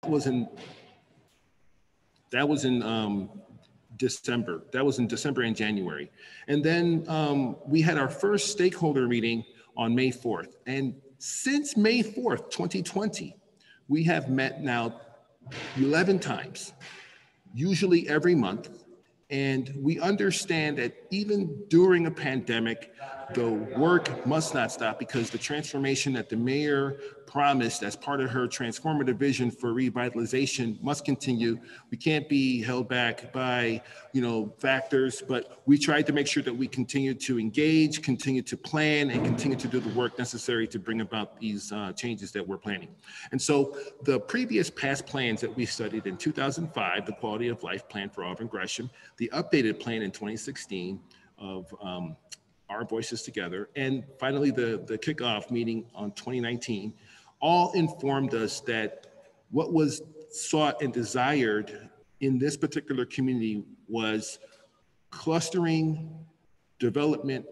was in December. That was in December and January. And then we had our first stakeholder meeting on May 4th. And since May 4th, 2020, we have met now 11 times, usually every month. And we understand that even during a pandemic, the work must not stop, because the transformation that the mayor promised as part of her transformative vision for revitalization must continue. We can't be held back by, factors, but we tried to make sure that we continue to engage, continue to plan, and continue to do the work necessary to bring about these changes that we're planning. And so the previous past plans that we studied in 2005, the Quality of Life Plan for Auburn Gresham, the updated plan in 2016 of Our Voices Together, and finally the kickoff meeting on 2019, all informed us that what was sought and desired in this particular community was clustering development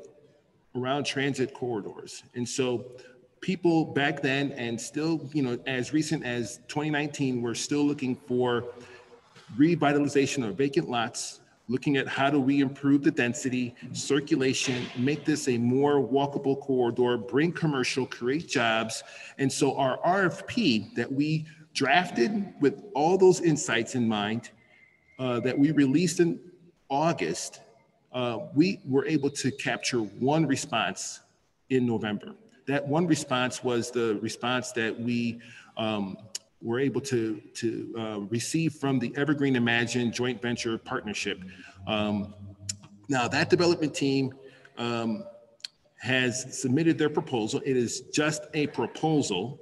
around transit corridors. And so people back then, and still, as recent as 2019, we're still looking for revitalization of vacant lots, looking at how do we improve the density, circulation, make this a more walkable corridor, bring commercial, create jobs. And so our RFP that we drafted with all those insights in mind, that we released in August, we were able to capture one response in November. That one response was the response that we were able to receive from the Evergreen Imagine joint venture partnership. Now that development team has submitted their proposal. It is just a proposal,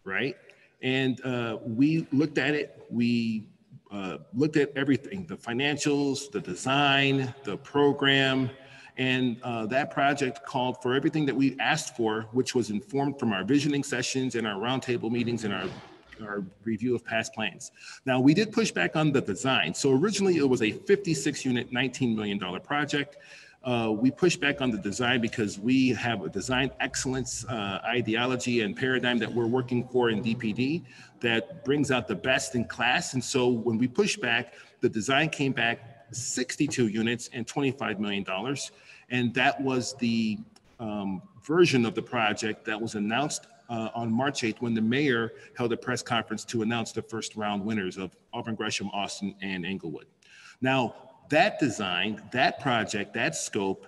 right? And we looked at it. We looked at everything, the financials, the design, the program, and that project called for everything that we asked for, which was informed from our visioning sessions and our roundtable meetings and our review of past plans. Now, we did push back on the design. So originally it was a 56 unit, $19 million project. We pushed back on the design because we have a design excellence ideology and paradigm that we're working for in DPD that brings out the best in class. And so when we pushed back, the design came back 62 units and $25 million. And that was the version of the project that was announced on March 8th when the mayor held a press conference to announce the first round winners of Auburn Gresham, Austin, and Englewood. Now, that design, that project, that scope,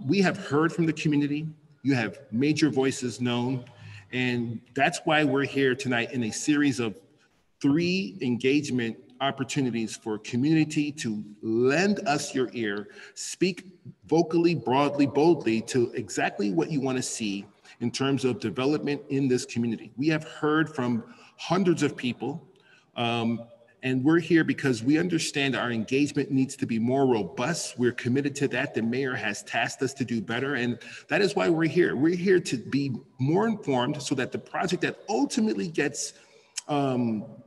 we have heard from the community. You have major voices known. And that's why we're here tonight in a series of 3 engagement opportunities for community to lend us your ear, speak vocally, broadly, boldly to exactly what you want to see in terms of development in this community. We have heard from hundreds of people, and we're here because we understand our engagement needs to be more robust. We're committed to that. The mayor has tasked us to do better, and that is why we're here. We're here to be more informed so that the project that ultimately gets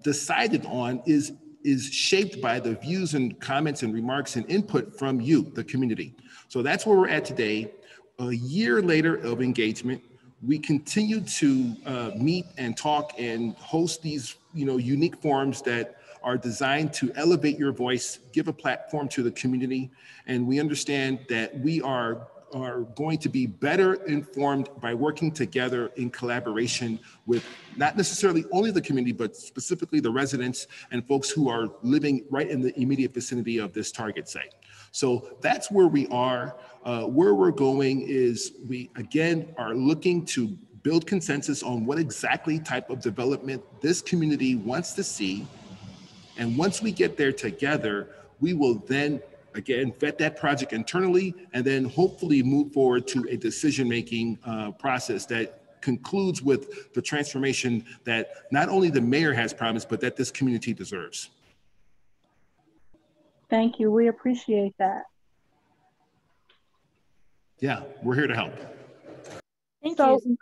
decided on is shaped by the views and comments and remarks and input from you, the community. So that's where we're at today. A year later of engagement, we continue to meet and talk and host these unique forums that are designed to elevate your voice, give a platform to the community. And we understand that we are going to be better informed by working together in collaboration with not necessarily only the community, but specifically the residents and folks who are living right in the immediate vicinity of this target site. So that's where we are. Where we're going is we, again, are looking to build consensus on what exactly type of development this community wants to see. And once we get there together, we will then, again, vet that project internally and then hopefully move forward to a decision-making process that concludes with the transformation that not only the mayor has promised, but that this community deserves. Thank you. We appreciate that. Yeah, we're here to help. Thank you.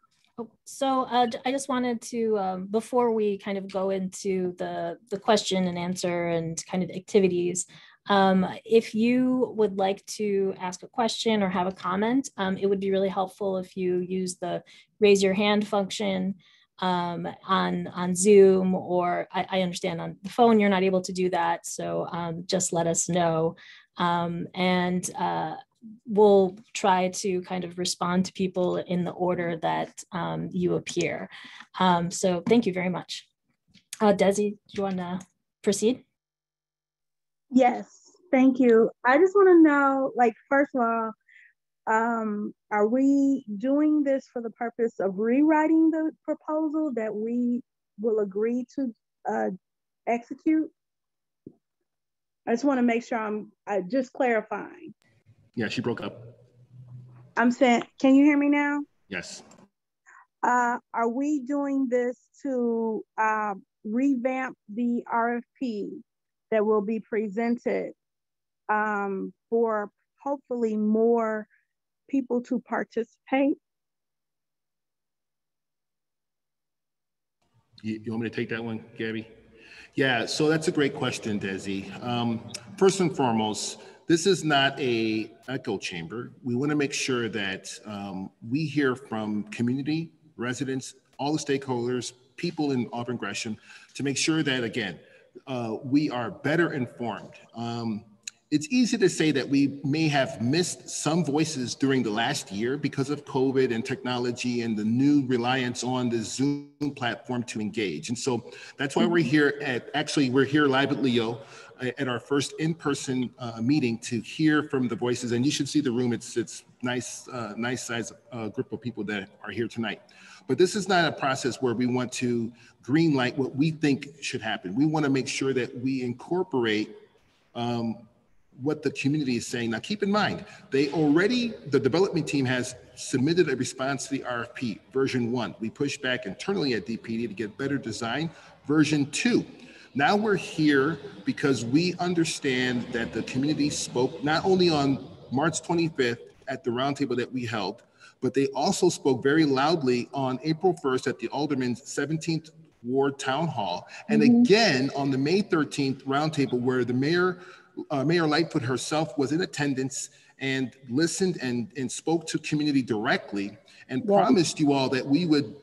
So I just wanted to, before we kind of go into the question and answer and kind of activities, if you would like to ask a question or have a comment, it would be really helpful if you use the raise your hand function on Zoom, or I understand on the phone you're not able to do that. So just let us know. And we'll try to kind of respond to people in the order that you appear. So thank you very much. Desi, do you want to proceed? Yes, thank you. I just want to know, like, first of all, are we doing this for the purpose of rewriting the proposal that we will agree to execute? I just want to make sure I'm just clarifying. Yeah, she broke up. I'm saying, can you hear me now? Yes. Are we doing this to revamp the RFP that will be presented for hopefully more people to participate? You want me to take that one, Gabby? Yeah, so that's a great question, Desi. First and foremost, this is not a echo chamber. We want to make sure that we hear from community, residents, all the stakeholders, people in Auburn Gresham, to make sure that, again, we are better informed. It's easy to say that we may have missed some voices during the last year because of COVID and technology and the new reliance on the Zoom platform to engage. And so that's why we're here we're here live at Leo at our first in-person meeting to hear from the voices. And you should see the room. It's nice size group of people that are here tonight. But this is not a process where we want to greenlight what we think should happen. We want to make sure that we incorporate what the community is saying. Now, keep in mind, the development team has submitted a response to the RFP, version 1. We pushed back internally at DPD to get better design, version 2. Now we're here because we understand that the community spoke not only on March 25th at the roundtable that we held, but they also spoke very loudly on April 1st at the Alderman's 17th Ward Town Hall, and again on the May 13th roundtable where the Mayor Lightfoot herself was in attendance and listened and spoke to community directly and promised you all that we would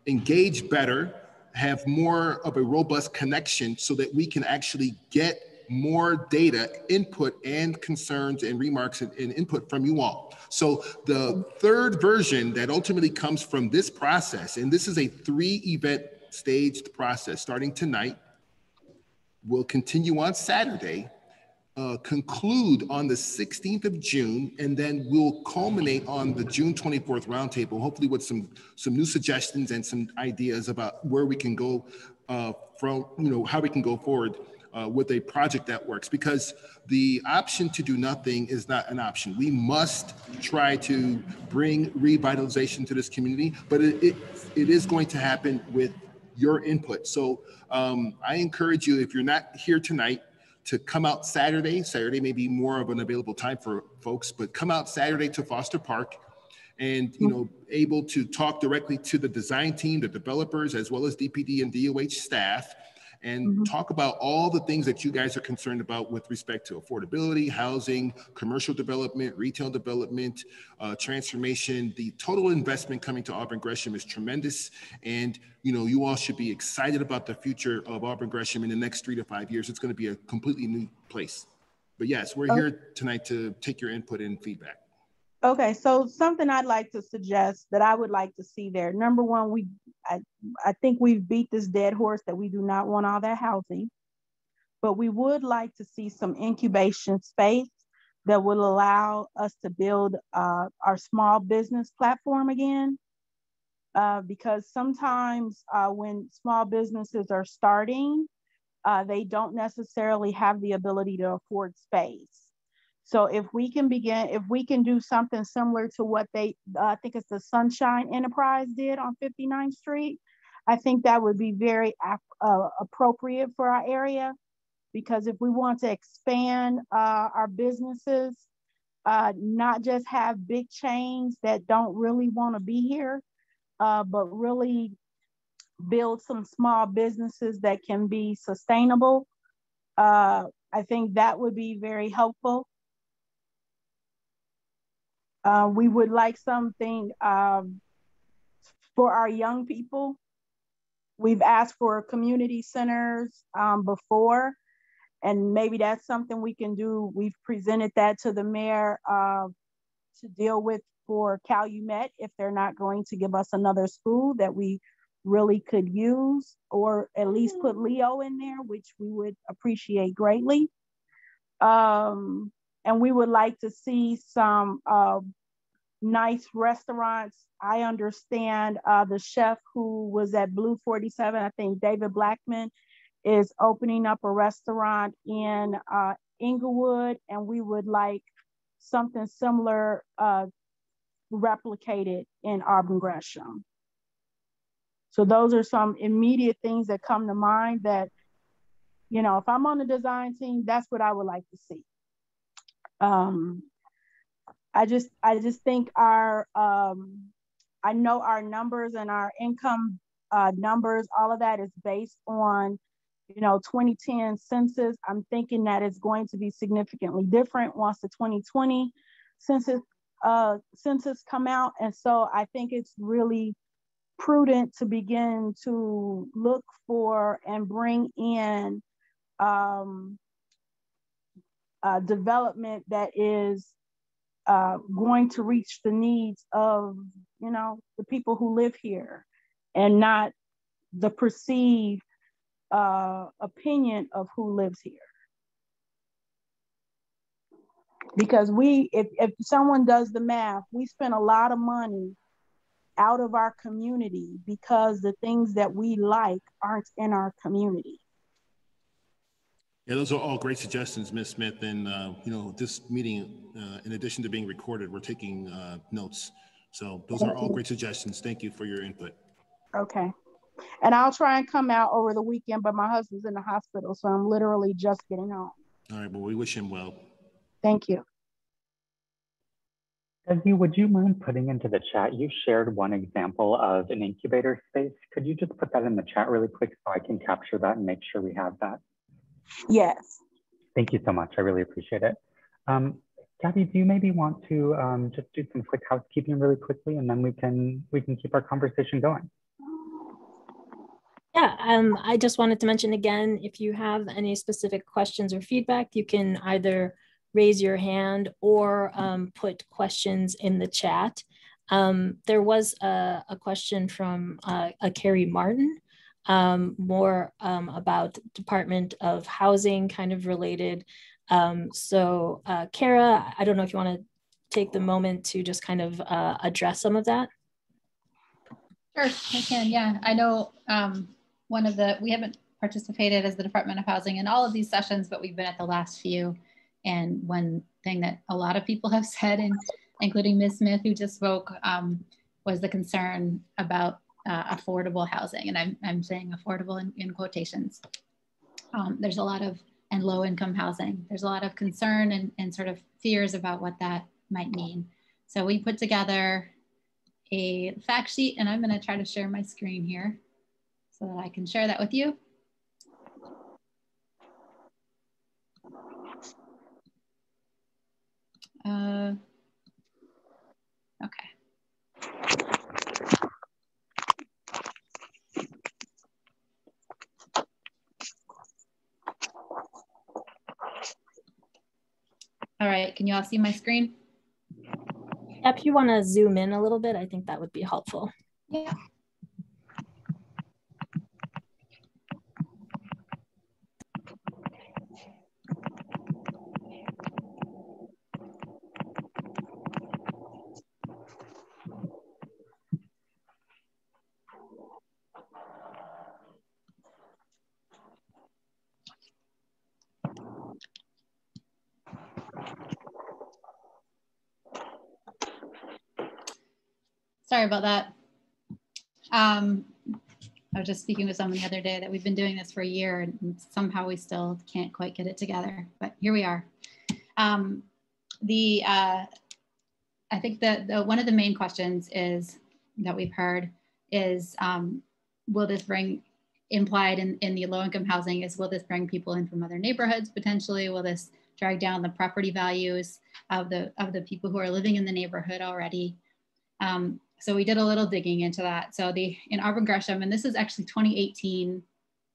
engage better, have more of a robust connection so that we can actually get more data, input, and concerns and remarks and input from you all. So the third version that ultimately comes from this process, and this is a 3-event staged process starting tonight, will continue on Saturday, conclude on the 16th of June, and then we'll culminate on the June 24th roundtable, hopefully with some new suggestions and some ideas about where we can go from, how we can go forward with a project that works, because the option to do nothing is not an option. We must try to bring revitalization to this community, but it is going to happen with your input. So I encourage you, if you're not here tonight, to come out Saturday. Saturday may be more of an available time for folks, but come out Saturday to Foster Park and able to talk directly to the design team, the developers, as well as DPD and DOH staff, and talk about all the things that you guys are concerned about with respect to affordability, housing, commercial development, retail development, transformation. The total investment coming to Auburn Gresham is tremendous. And you all should be excited about the future of Auburn Gresham in the next 3 to 5 years. It's going to be a completely new place. But yes, we're here tonight to take your input and feedback. Okay, so something I'd like to suggest that I would like to see there. Number one, I think we've beat this dead horse that we do not want all that housing, but we would like to see some incubation space that will allow us to build our small business platform again. Because sometimes when small businesses are starting, they don't necessarily have the ability to afford space. So if we can do something similar to what I think it's the Sunshine Enterprise did on 59th Street, I think that would be very appropriate for our area, because if we want to expand our businesses, not just have big chains that don't really want to be here, but really build some small businesses that can be sustainable, I think that would be very helpful. We would like something for our young people. We've asked for community centers before, and maybe that's something we can do. We've presented that to the mayor to deal with for Calumet if they're not going to give us another school that we really could use, or at least put Leo in there, which we would appreciate greatly. And we would like to see some nice restaurants. I understand the chef who was at Blue 47, I think David Blackman, is opening up a restaurant in Inglewood, and we would like something similar replicated in Auburn Gresham. So those are some immediate things that come to mind that, you know, if I'm on the design team, that's what I would like to see. I just think our, I know our numbers and our income numbers, all of that is based on, you know, 2010 census. I'm thinking that it's going to be significantly different once the 2020 census come out. And so I think it's really prudent to begin to look for and bring in development that is going to reach the needs of, you know, the people who live here, and not the perceived opinion of who lives here. Because if someone does the math, we spend a lot of money out of our community because the things that we like aren't in our community. Yeah, those are all great suggestions, Ms. Smith. And, you know, this meeting, in addition to being recorded, we're taking notes. So those are all great suggestions. Thank you for your input. Okay. And I'll try and come out over the weekend, but my husband's in the hospital, so I'm literally just getting home. All right, well, we wish him well. Thank you. Desi, would you mind putting into the chat, you shared one example of an incubator space. Could you just put that in the chat really quick so I can capture that and make sure we have that? Yes. Thank you so much. I really appreciate it. Gabby, do you maybe want to just do some quick housekeeping really quickly, and then we can keep our conversation going? Yeah, I just wanted to mention again, if you have any specific questions or feedback, you can either raise your hand or put questions in the chat. There was a question from a Carrie Martin, more about Department of Housing, kind of related. So Kara, I don't know if you want to take the moment to just kind of address some of that. Sure, I can, yeah. I know we haven't participated as the Department of Housing in all of these sessions, but we've been at the last few. And one thing that a lot of people have said, and including Ms. Smith, who just spoke, was the concern about affordable housing. And I'm saying affordable in quotations. There's a lot of, and low income housing. There's a lot of concern and sort of fears about what that might mean. So we put together a fact sheet, and I'm gonna try to share my screen here so that I can share that with you. Okay. All right, can you all see my screen? If you want to zoom in a little bit, I think that would be helpful. Yeah. Sorry about that. I was just speaking with someone the other day that we've been doing this for a year and somehow we still can't quite get it together, but here we are. I think that one of the main questions is that we've heard is, will this bring, implied in the low income housing is, will this bring people in from other neighborhoods potentially? Will this drag down the property values of the people who are living in the neighborhood already? So we did a little digging into that. So in Auburn Gresham, and this is actually 2018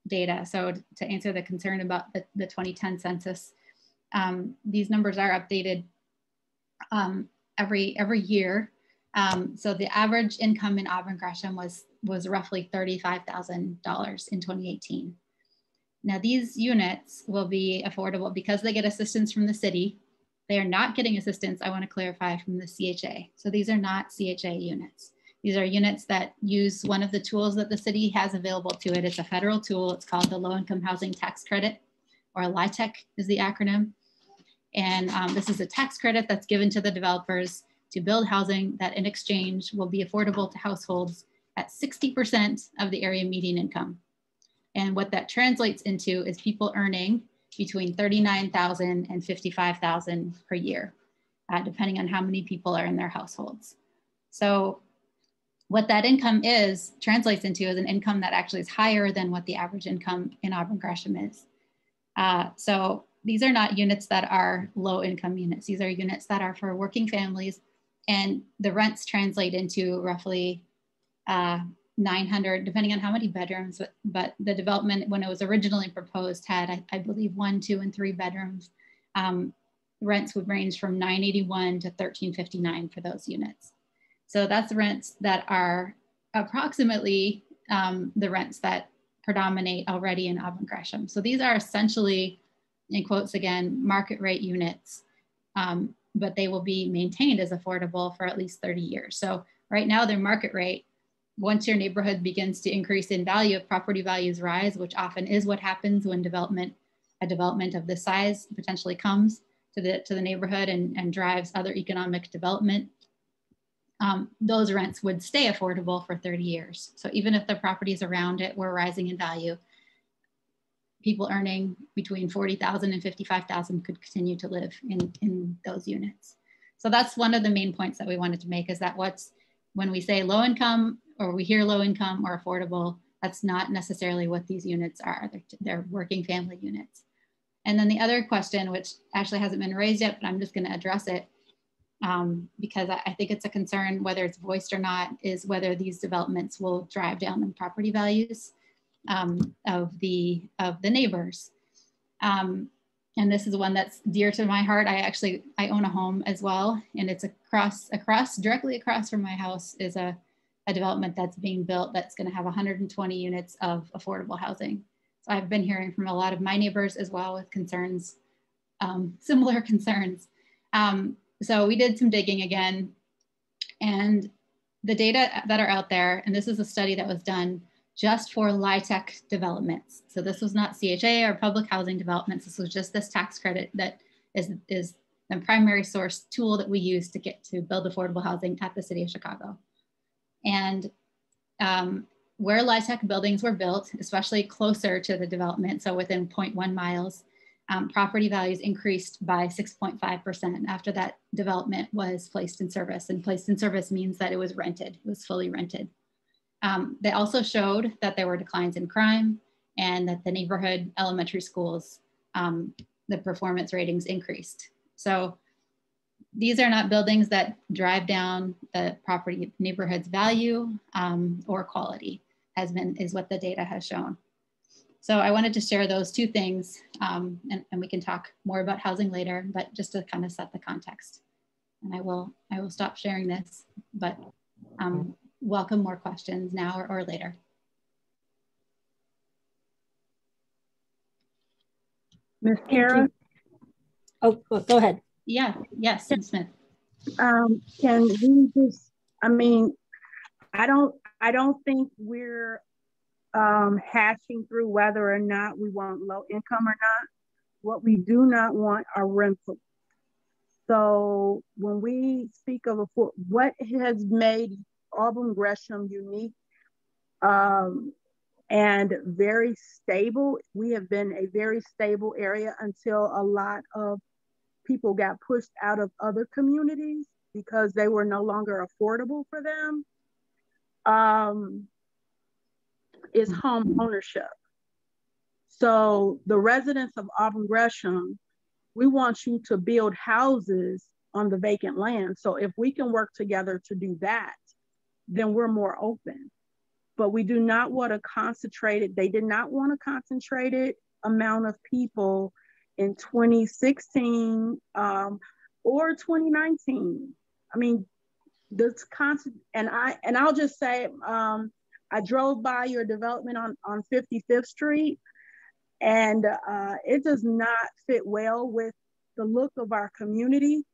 data. So to answer the concern about the 2010 census, these numbers are updated every year. So the average income in Auburn Gresham was roughly $35,000 in 2018. Now these units will be affordable because they get assistance from the city. They are not getting assistance, I want to clarify, from the CHA. So these are not CHA units. These are units that use one of the tools that the city has available to it. It's a federal tool. It's called the Low Income Housing Tax Credit, or LIHTC is the acronym. And this is a tax credit that's given to the developers to build housing that in exchange will be affordable to households at 60% of the area median income. And what that translates into is people earning between $39,000 and $55,000 per year, depending on how many people are in their households. So what that income translates into is an income that actually is higher than what the average income in Auburn Gresham is. So these are not units that are low income units. These are units that are for working families, and the rents translate into roughly 900, depending on how many bedrooms, but the development, when it was originally proposed, had, I believe, 1, 2, and 3 bedrooms. Rents would range from $981 to $1,359 for those units. So that's rents that are approximately the rents that predominate already in Auburn Gresham. So these are essentially, in quotes again, market rate units, but they will be maintained as affordable for at least 30 years. So right now, their market rate, once your neighborhood begins to increase in value, if property values rise, which often is what happens when a development of this size potentially comes to the neighborhood and drives other economic development, those rents would stay affordable for 30 years. So even if the properties around it were rising in value, people earning between $40,000 and $55,000 could continue to live in those units. So that's one of the main points that we wanted to make, is that when we say low income, or we hear low income or affordable, that's not necessarily what these units are. They're working family units. And then the other question, which actually hasn't been raised yet, but I'm just gonna address it because I think it's a concern, whether it's voiced or not, is whether these developments will drive down the property values of the neighbors. And this is one that's dear to my heart. I own a home as well, and it's directly across from my house is a development that's being built that's going to have 120 units of affordable housing. So I've been hearing from a lot of my neighbors as well with concerns, similar concerns. So we did some digging again, and the data that are out there, and this is a study that was done just for LIHTC developments. So this was not CHA or public housing developments. This was just this tax credit that is the primary source tool that we use to build affordable housing at the city of Chicago. And where LIHTC buildings were built, especially closer to the development, so within 0.1 miles, property values increased by 6.5% after that development was placed in service. And placed in service means that it was rented, it was fully rented. They also showed that there were declines in crime and that the neighborhood elementary schools, the performance ratings increased. So these are not buildings that drive down the property neighborhood's value or quality, is what the data has shown. So I wanted to share those two things, and we can talk more about housing later, but just to kind of set the context. And I will stop sharing this, but welcome more questions now or later. Ms. Kara? Oh, go ahead. Yeah, yes, Ms. Smith. Can we just, I mean, I don't think we're hashing through whether or not we want low income or not. What we do not want are rentals. So when we speak of what has made Auburn Gresham unique and very stable, we have been a very stable area until a lot of people got pushed out of other communities because they were no longer affordable for them, is home ownership. So the residents of Auburn Gresham, we want you to build houses on the vacant land. So if we can work together to do that, then we're more open. But we do not want to concentrate it. They did not want a concentrated amount of people in 2016 or 2019. I mean, this constant, and I'll just say, I drove by your development on 55th Street, and it does not fit well with the look of our community.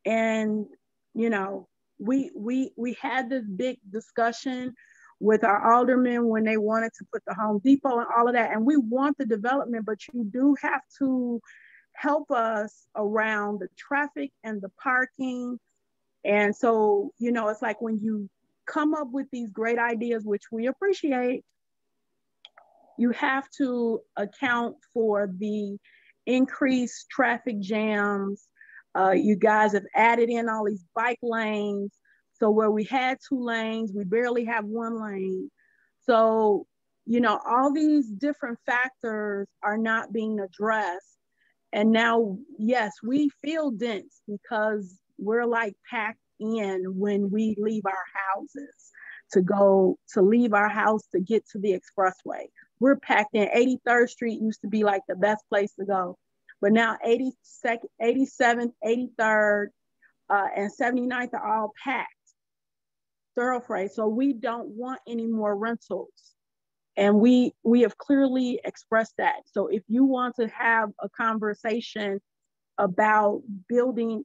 And, you know, we had this big discussion with our aldermen when they wanted to put the Home Depot and all of that. And we want the development, but you do have to help us around the traffic and the parking. And so, you know, it's like when you come up with these great ideas, which we appreciate, you have to account for the increased traffic jams. You guys have added in all these bike lanes. So where we had 2 lanes, we barely have 1 lane. So, you know, all these different factors are not being addressed. And now, yes, we feel dense because we're like packed in when we leave our houses to leave our house to get to the expressway. We're packed in. 83rd Street used to be like the best place to go. But now 87th, 83rd, and 79th are all packed thoroughfare. So we don't want any more rentals. And we have clearly expressed that. So if you want to have a conversation about building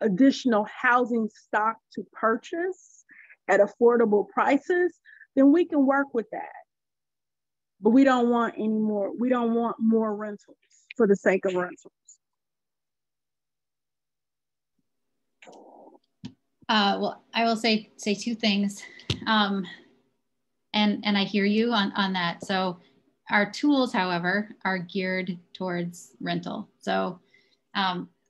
additional housing stock to purchase at affordable prices, then we can work with that. But we don't want any more. We don't want more rentals for the sake of rentals. Well, I will say 2 things. And I hear you on that. So our tools, however, are geared towards rental. So,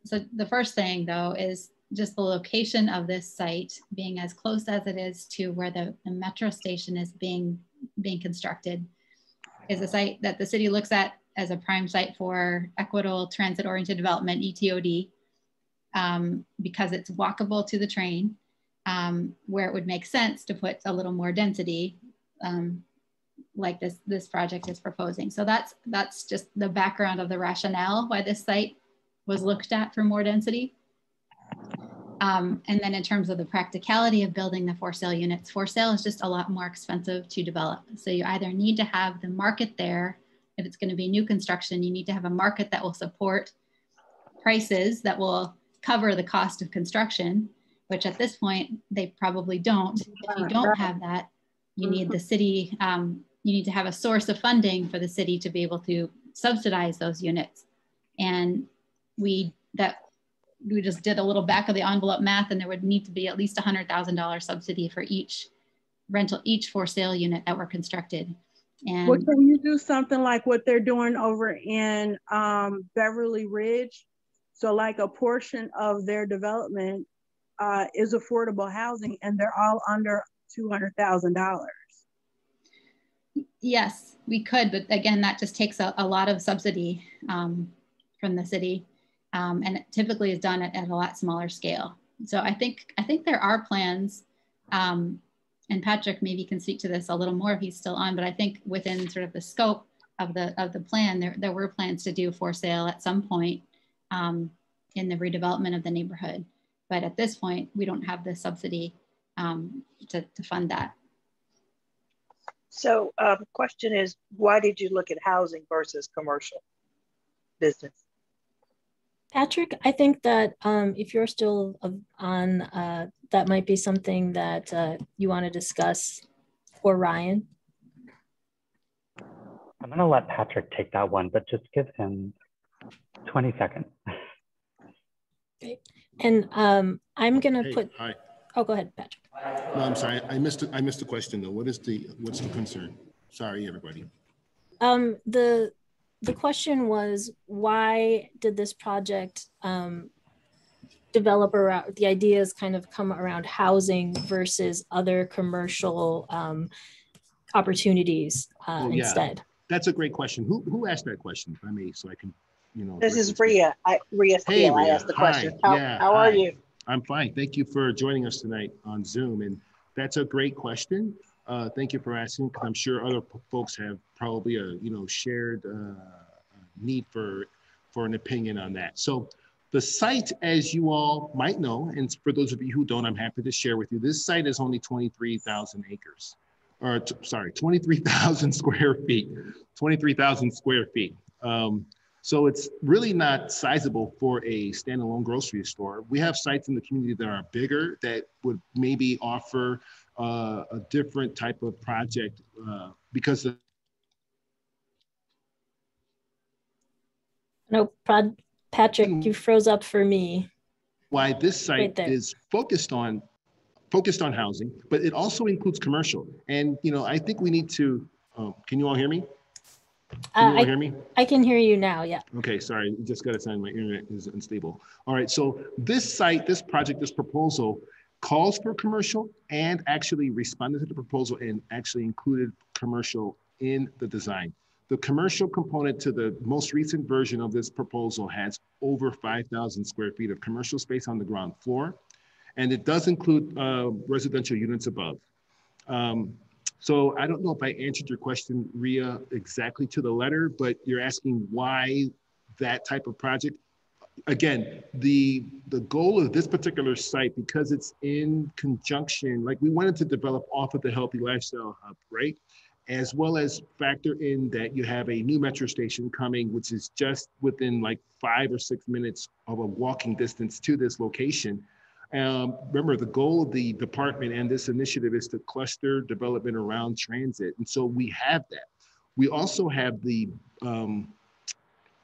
so the first thing though, is just the location of this site being as close as it is to where the metro station is being constructed is a site that the city looks at as a prime site for equitable transit-oriented development, ETOD, because it's walkable to the train, where it would make sense to put a little more density, like this project is proposing. So that's just the background of the rationale why this site was looked at for more density. And then in terms of the practicality of building the for sale units, for sale is just a lot more expensive to develop. So you either need to have the market there. If it's going to be new construction, you need to have a market that will support prices that will cover the cost of construction, which at this point, they probably don't. If you don't have that, you need the city, you need to have a source of funding for the city to be able to subsidize those units. And we just did a little back of the envelope math, and there would need to be at least $100,000 subsidy for each for sale unit that were constructed. And well, can you do something like what they're doing over in Beverly Ridge? So like a portion of their development is affordable housing, and they're all under $200,000. Yes, we could, but again, that just takes a lot of subsidy from the city. And it typically is done at a lot smaller scale. So I think there are plans, and Patrick maybe can speak to this a little more if he's still on, but I think within sort of the scope of the plan, there were plans to do for sale at some point in the redevelopment of the neighborhood. But at this point, we don't have the subsidy to fund that. So the question is, why did you look at housing versus commercial business? Patrick, I think that if you're still on, that might be something that you want to discuss, or Ryan. I'm going to let Patrick take that one, but just give him 20 seconds. Okay. And I'm going to put. Hi. Oh, go ahead, Patrick. No, I'm sorry. I missed the question though. What's the concern? Sorry, everybody. The question was, why did this project develop around, the ideas kind of come around housing versus other commercial opportunities instead? That's a great question. Who asked that question, if I may, so I can, This is Rhea. Rhea Steele. Hey, Rhea. I asked the question. Hi. How are you? I'm fine. Thank you for joining us tonight on Zoom. And That's a great question. Thank you for asking, because I'm sure other folks have probably a shared need for an opinion on that. So the site, as you all might know, and for those of you who don't, I'm happy to share with you, this site is only 23,000 acres, or sorry, 23,000 square feet, 23,000 square feet. So it's really not sizable for a standalone grocery store. We have sites in the community that are bigger that would maybe offer a different type of project because of No, Patrick, you froze up for me. why this site Right is focused on housing, but it also includes commercial. And I think we need to. Can you all hear me? Can you all hear me? I can hear you now. Yeah. Okay, sorry, just got to sign. My internet is unstable. All right, so this site, this project, this proposal calls for commercial and actually responded to the proposal and actually included commercial in the design. The commercial component to the most recent version of this proposal has over 5,000 square feet of commercial space on the ground floor. And it does include residential units above. So I don't know if I answered your question, Ria, exactly to the letter, but you're asking why that type of project. Again, the goal of this particular site, because it's in conjunction, like we wanted to develop off of the Healthy Lifestyle Hub, right? As well as factor in that you have a new metro station coming, which is just within like 5 or 6 minutes of a walking distance to this location. Remember, the goal of the department and this initiative is to cluster development around transit. And so we have that. We also have the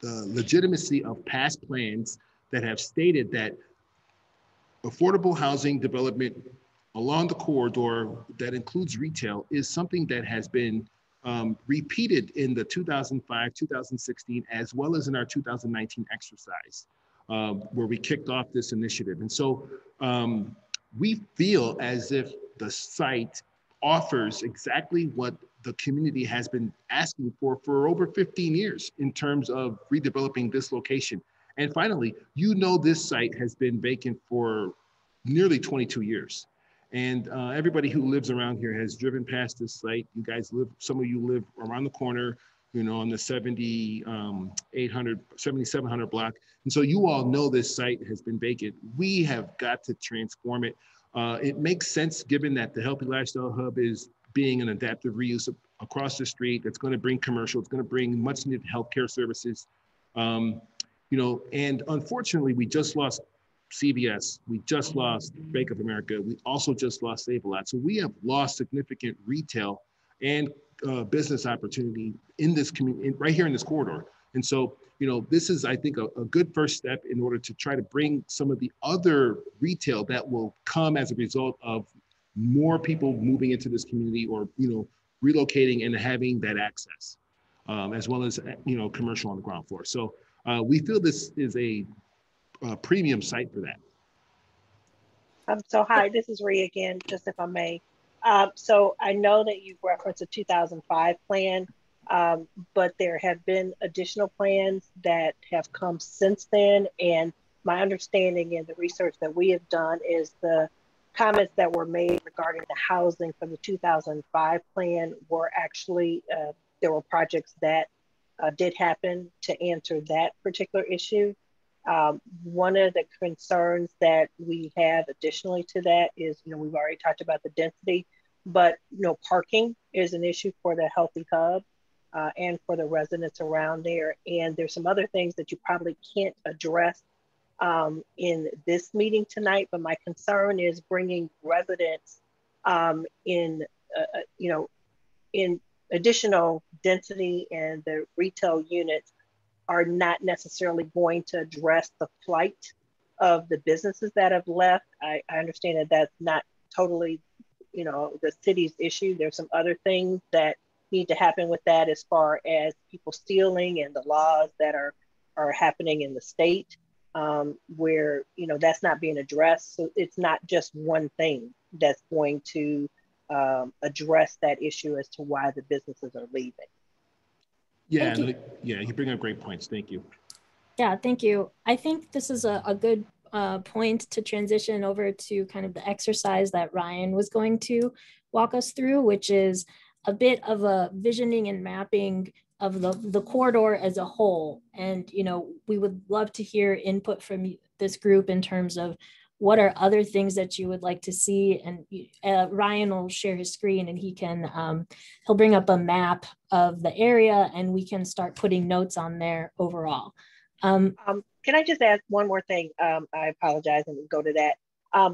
legitimacy of past plans that have stated that affordable housing development along the corridor that includes retail is something that has been repeated in the 2005, 2016, as well as in our 2019 exercise, where we kicked off this initiative. And so we feel as if the site offers exactly what the community has been asking for over 15 years in terms of redeveloping this location. And finally, this site has been vacant for nearly 22 years. And everybody who lives around here has driven past this site. You guys some of you live around the corner, on the 7700 block. And so you all know this site has been vacant. We have got to transform it. It makes sense given that the Healthy Lifestyle Hub is being an adaptive reuse across the street. It's going to bring commercial. It's going to bring much needed healthcare services. And unfortunately, we just lost CVS. We just lost Bank of America. We also just lost Save-A-Lot. So we have lost significant retail and business opportunity in this community, right here in this corridor. And so, this is, I think, a good first step in order to try to bring some of the other retail that will come as a result of more people moving into this community or, relocating and having that access, as well as, commercial on the ground floor. So we feel this is a premium site for that. So hi, this is Rhea again, just if I may. So I know that you've referenced a 2005 plan, but there have been additional plans that have come since then. And my understanding in the research that we have done is the comments that were made regarding the housing from the 2005 plan were actually, there were projects that did happen to answer that particular issue. One of the concerns that we have additionally to that is, we've already talked about the density, but parking is an issue for the Healthy Hub and for the residents around there. And there's some other things that you probably can't address in this meeting tonight, but my concern is bringing residents in additional density, and the retail units are not necessarily going to address the plight of the businesses that have left. I understand that that's not totally, the city's issue. There's some other things that need to happen with that as far as people stealing and the laws that are happening in the state, where, that's not being addressed. So it's not just one thing that's going to address that issue as to why the businesses are leaving. Yeah, you bring up great points. Thank you. Yeah, thank you. I think this is a good point to transition over to kind of the exercise that Ryan was going to walk us through, which is a bit of a visioning and mapping of the corridor as a whole. And, you know, we would love to hear input from this group in terms of what are other things that you would like to see. And Ryan will share his screen and he can, he'll bring up a map of the area and we can start putting notes on there overall. Can I just ask one more thing? I apologize and we'll go to that.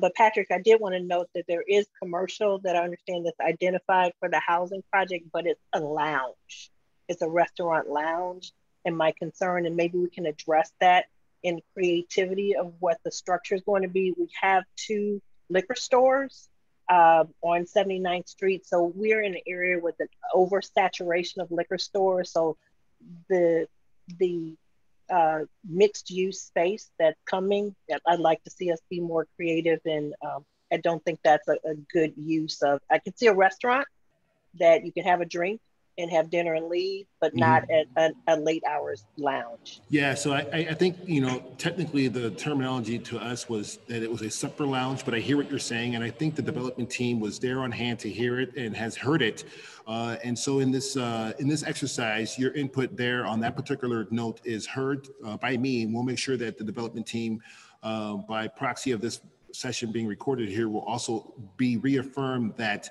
But Patrick, I did want to note that there is commercial that I understand that's identified for the housing project, but it's a lounge. It's a restaurant lounge. And my concern, and maybe we can address that in creativity of what the structure is going to be. We have 2 liquor stores on 79th Street. So we're in an area with an oversaturation of liquor stores. So the mixed use space that's coming, I'd like to see us be more creative, and I don't think that's a good use of. I could see a restaurant that you can have a drink and have dinner and leave, but not at a late hours lounge. Yeah, so I think, you know, technically the terminology to us was that it was a supper lounge, but I hear what you're saying. And I think the development team was there on hand to hear it and has heard it. And so in this exercise, your input there on that particular note is heard by me. And we'll make sure that the development team, by proxy of this session being recorded here, will also be reaffirmed that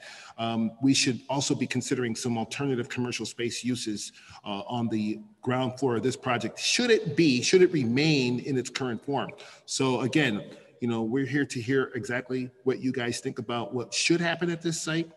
we should also be considering some alternative commercial space uses on the ground floor of this project. Should it remain in its current form? So again, you know, we're here to hear exactly what you guys think about what should happen at this site.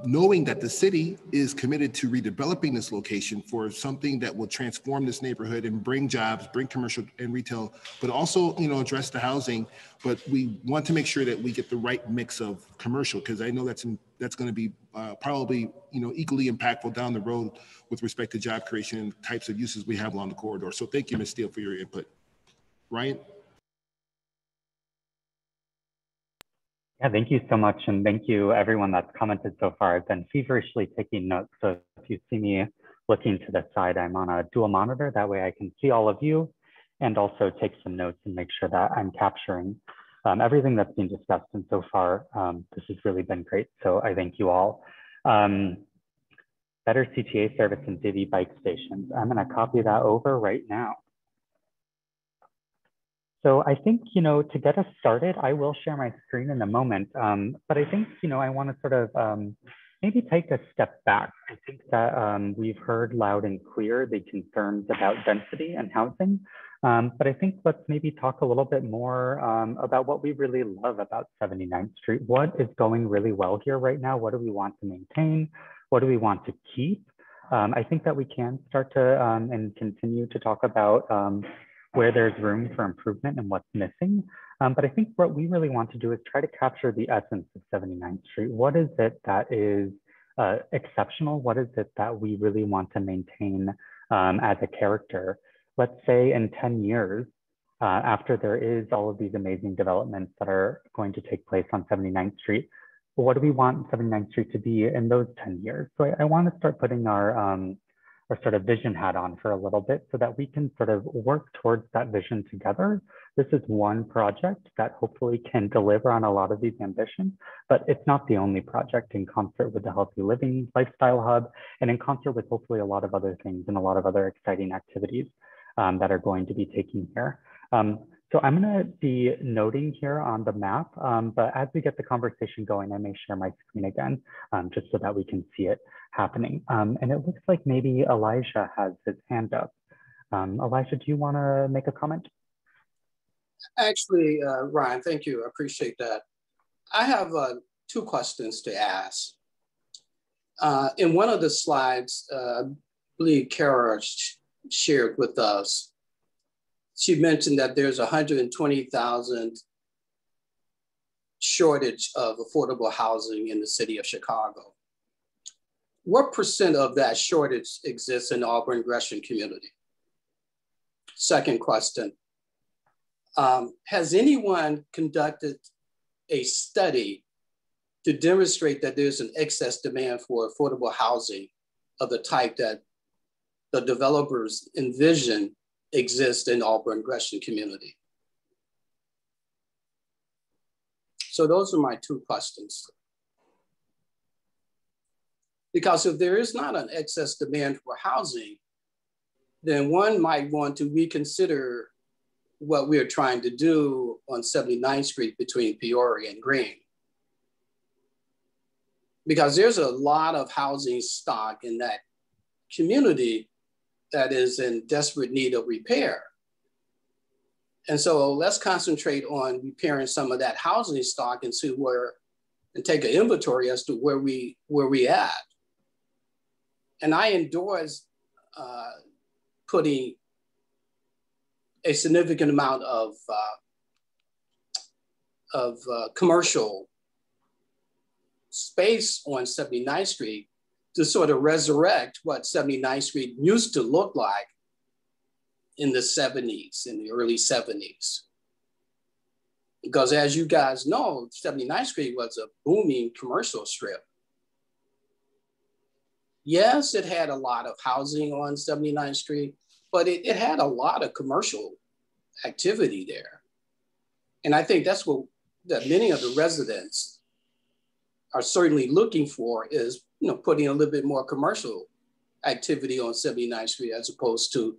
Knowing that the city is committed to redeveloping this location for something that will transform this neighborhood and bring jobs, bring commercial and retail, but also, you know, address the housing. But we want to make sure that we get the right mix of commercial, because I know that's going to be probably, you know, equally impactful down the road with respect to job creation and types of uses we have along the corridor. So thank you, Ms. Steele, for your input. Ryan? Yeah, thank you so much. And thank you everyone that's commented so far. I've been feverishly taking notes. So if you see me looking to the side, I'm on a dual monitor. That way I can see all of you and also take some notes and make sure that I'm capturing everything that's been discussed. And so far, this has really been great. So I thank you all. Better CTA service and Divvy bike stations. I'm gonna copy that over right now. So I think, you know, to get us started, I will share my screen in a moment. But I think, you know, I want to sort of maybe take a step back. I think that we've heard loud and clear the concerns about density and housing. But I think let's maybe talk a little bit more about what we really love about 79th Street. What is going really well here right now? What do we want to maintain? What do we want to keep? I think that we can start to and continue to talk about where there's room for improvement and what's missing. But I think what we really want to do is try to capture the essence of 79th Street. What is it that is exceptional? What is it that we really want to maintain as a character? Let's say in 10 years, after there is all of these amazing developments that are going to take place on 79th Street, what do we want 79th Street to be in those 10 years? So I want to start putting our sort of vision hat on for a little bit so that we can sort of work towards that vision together. This is one project that hopefully can deliver on a lot of these ambitions, but it's not the only project. In concert with the Healthy Living Lifestyle Hub and in concert with hopefully a lot of other things and a lot of other exciting activities that are going to be taking here. So I'm going to be noting here on the map, but as we get the conversation going, I may share my screen again, just so that we can see it happening. And it looks like maybe Elijah has his hand up. Elijah, do you want to make a comment? Actually, Ryan, thank you. I appreciate that. I have 2 questions to ask. In one of the slides, I believe Kara shared with us, she mentioned that there's 120,000 shortage of affordable housing in the city of Chicago. What % of that shortage exists in the Auburn Gresham community? Second question, has anyone conducted a study to demonstrate that there's an excess demand for affordable housing of the type that the developers envision exist in Auburn Gresham community? So those are my two questions. Because if there is not an excess demand for housing, then one might want to reconsider what we're trying to do on 79th Street between Peoria and Green. Because there's a lot of housing stock in that community that is in desperate need of repair. And so let's concentrate on repairing some of that housing stock and see where, and take an inventory as to where we at. And I endorse putting a significant amount of commercial space on 79th Street to sort of resurrect what 79th Street used to look like in the 70s, in the early 70s. Because as you guys know, 79th Street was a booming commercial strip. Yes, it had a lot of housing on 79th Street, but it had a lot of commercial activity there. And I think that's what that many of the residents are certainly looking for is, you know, putting a little bit more commercial activity on 79th Street as opposed to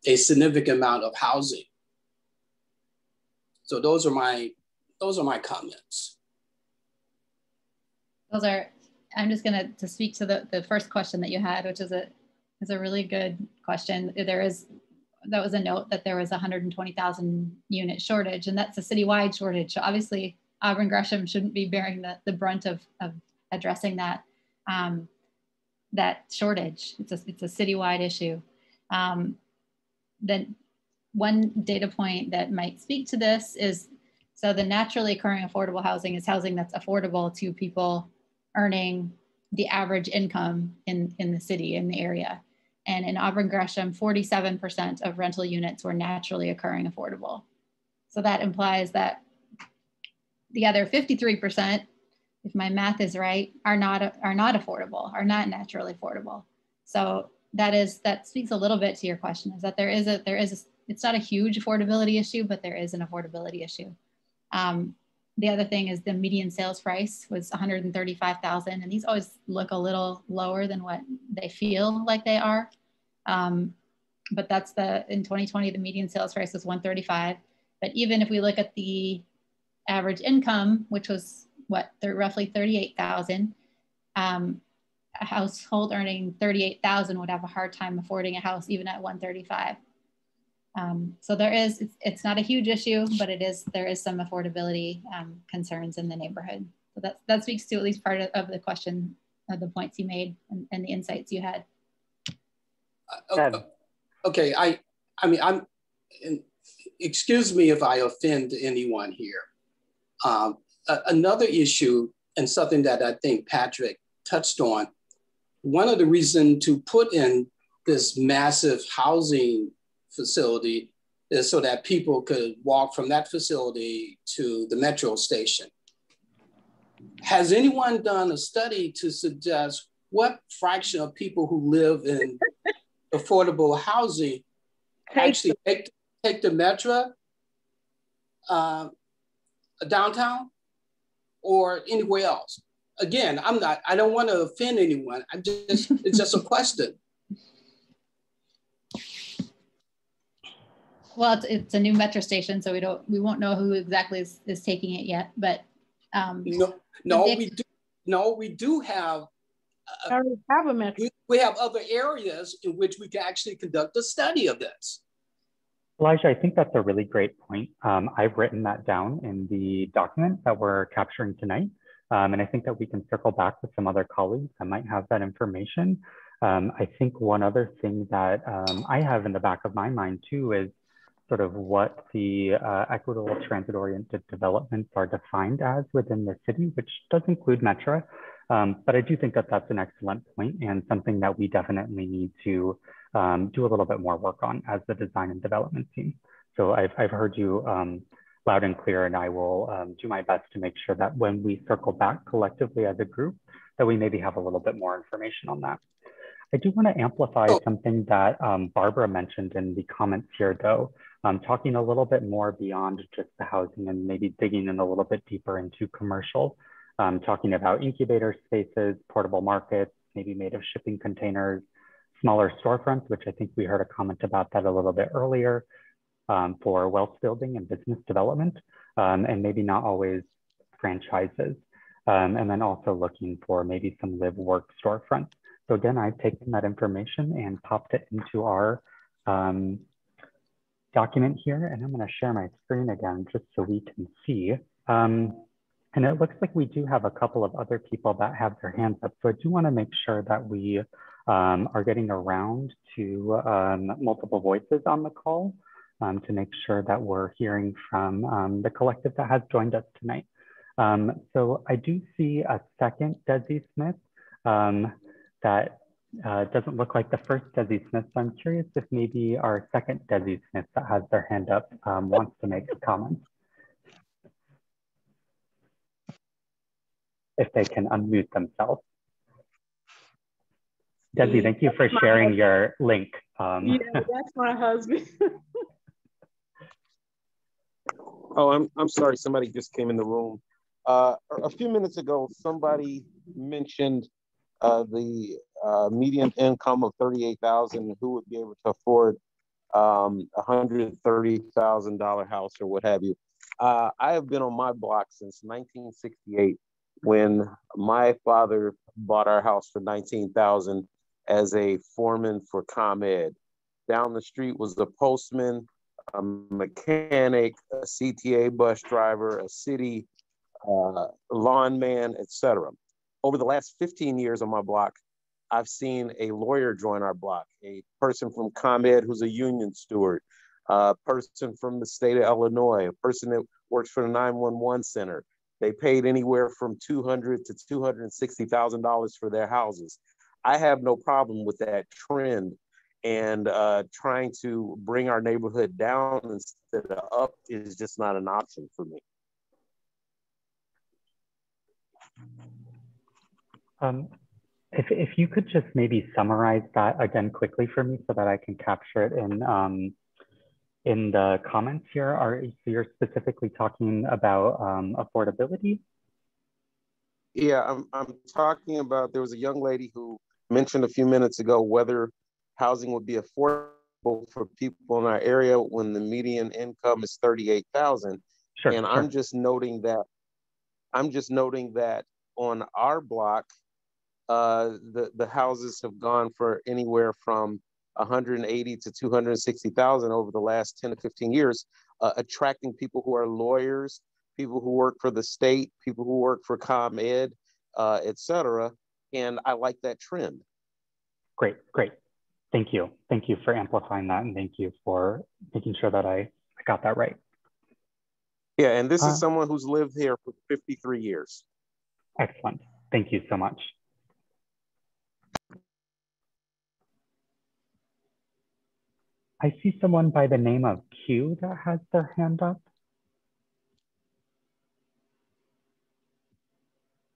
a significant amount of housing. So those are my comments. I'm just gonna speak to the first question that you had, which is a really good question. That was a note that there was 120,000 unit shortage, and that's a citywide shortage. So obviously Auburn Gresham shouldn't be bearing the brunt of addressing that shortage. It's a citywide issue. Then one data point that might speak to this is, so the naturally occurring affordable housing is housing that's affordable to people earning the average income in the city, in the area. And in Auburn Gresham, 47% of rental units were naturally occurring affordable. So that implies that the other 53%, if my math is right, are not affordable, are not naturally affordable. So that speaks a little bit to your question, is that it's not a huge affordability issue, but there is an affordability issue. The other thing is the median sales price was 135,000, and these always look a little lower than what they feel like they are. But in 2020, the median sales price was 135. But even if we look at the average income, which was roughly 38,000, a household earning 38,000 would have a hard time affording a house even at 135. So it's not a huge issue, but there is some affordability concerns in the neighborhood. So that speaks to at least part of the question, of the points you made and the insights you had. Okay, excuse me if I offend anyone here. Another issue, and something that I think Patrick touched on, one of the reasons to put in this massive housing facility is so that people could walk from that facility to the metro station. Has anyone done a study to suggest what fraction of people who live in affordable housing actually take the metro downtown or anywhere else? Again, I don't want to offend anyone. It's just a question. Well, it's a new metro station, so we won't know who exactly is taking it yet. But we do have. A metro. We have other areas in which we can actually conduct a study of this. Elijah, I think that's a really great point. I've written that down in the document that we're capturing tonight. And I think that we can circle back with some other colleagues that might have that information. I think one other thing that I have in the back of my mind too is sort of what the equitable transit-oriented developments are defined as within the city, which does include Metro. But I do think that that's an excellent point and something that we definitely need to do a little bit more work on as the design and development team. So I've heard you loud and clear, and I will do my best to make sure that when we circle back collectively as a group, that we maybe have a little bit more information on that. I do want to amplify something that Barbara mentioned in the comments here, though, talking a little bit more beyond just the housing and maybe digging in a little bit deeper into commercial, talking about incubator spaces, portable markets, maybe made of shipping containers, smaller storefronts, which I think we heard a comment about that a little bit earlier, for wealth building and business development, and maybe not always franchises. And then also looking for maybe some live work storefronts. So again, I've taken that information and popped it into our document here, and I'm going to share my screen again just so we can see. And it looks like we do have a couple of other people that have their hands up. So I do want to make sure that we are getting around to multiple voices on the call to make sure that we're hearing from the collective that has joined us tonight. So I do see a second Desi Smith that doesn't look like the first Desi Smith. So I'm curious if maybe our second Desi Smith that has their hand up wants to make a comment. If they can unmute themselves. Desi, thank you for sharing your link. Yeah, that's my husband. Oh, I'm sorry, somebody just came in the room. A few minutes ago, somebody mentioned the median income of $38,000, who would be able to afford $130,000 house or what have you. I have been on my block since 1968, when my father bought our house for $19,000 as a foreman for ComEd. Down the street was the postman, a mechanic, a CTA bus driver, a city lawn man, etc. Over the last 15 years on my block, I've seen a lawyer join our block, a person from ComEd who's a union steward, a person from the state of Illinois, a person that works for the 911 center. They paid anywhere from $200,000 to $260,000 for their houses. I have no problem with that trend, and trying to bring our neighborhood down instead of up is just not an option for me. If you could just maybe summarize that again quickly for me so that I can capture it in the comments here. So you're specifically talking about affordability? Yeah, I'm talking about, there was a young lady who mentioned a few minutes ago whether housing would be affordable for people in our area when the median income is $38,000. Sure, and sure. I'm just noting that on our block, the houses have gone for anywhere from $180,000 to $260,000 over the last 10 to 15 years, attracting people who are lawyers, people who work for the state, people who work for ComEd, etc. And I like that trend. Great, great. Thank you. Thank you for amplifying that, and thank you for making sure that I got that right. Yeah, and this is someone who's lived here for 53 years. Excellent. Thank you so much. I see someone by the name of Q that has their hand up.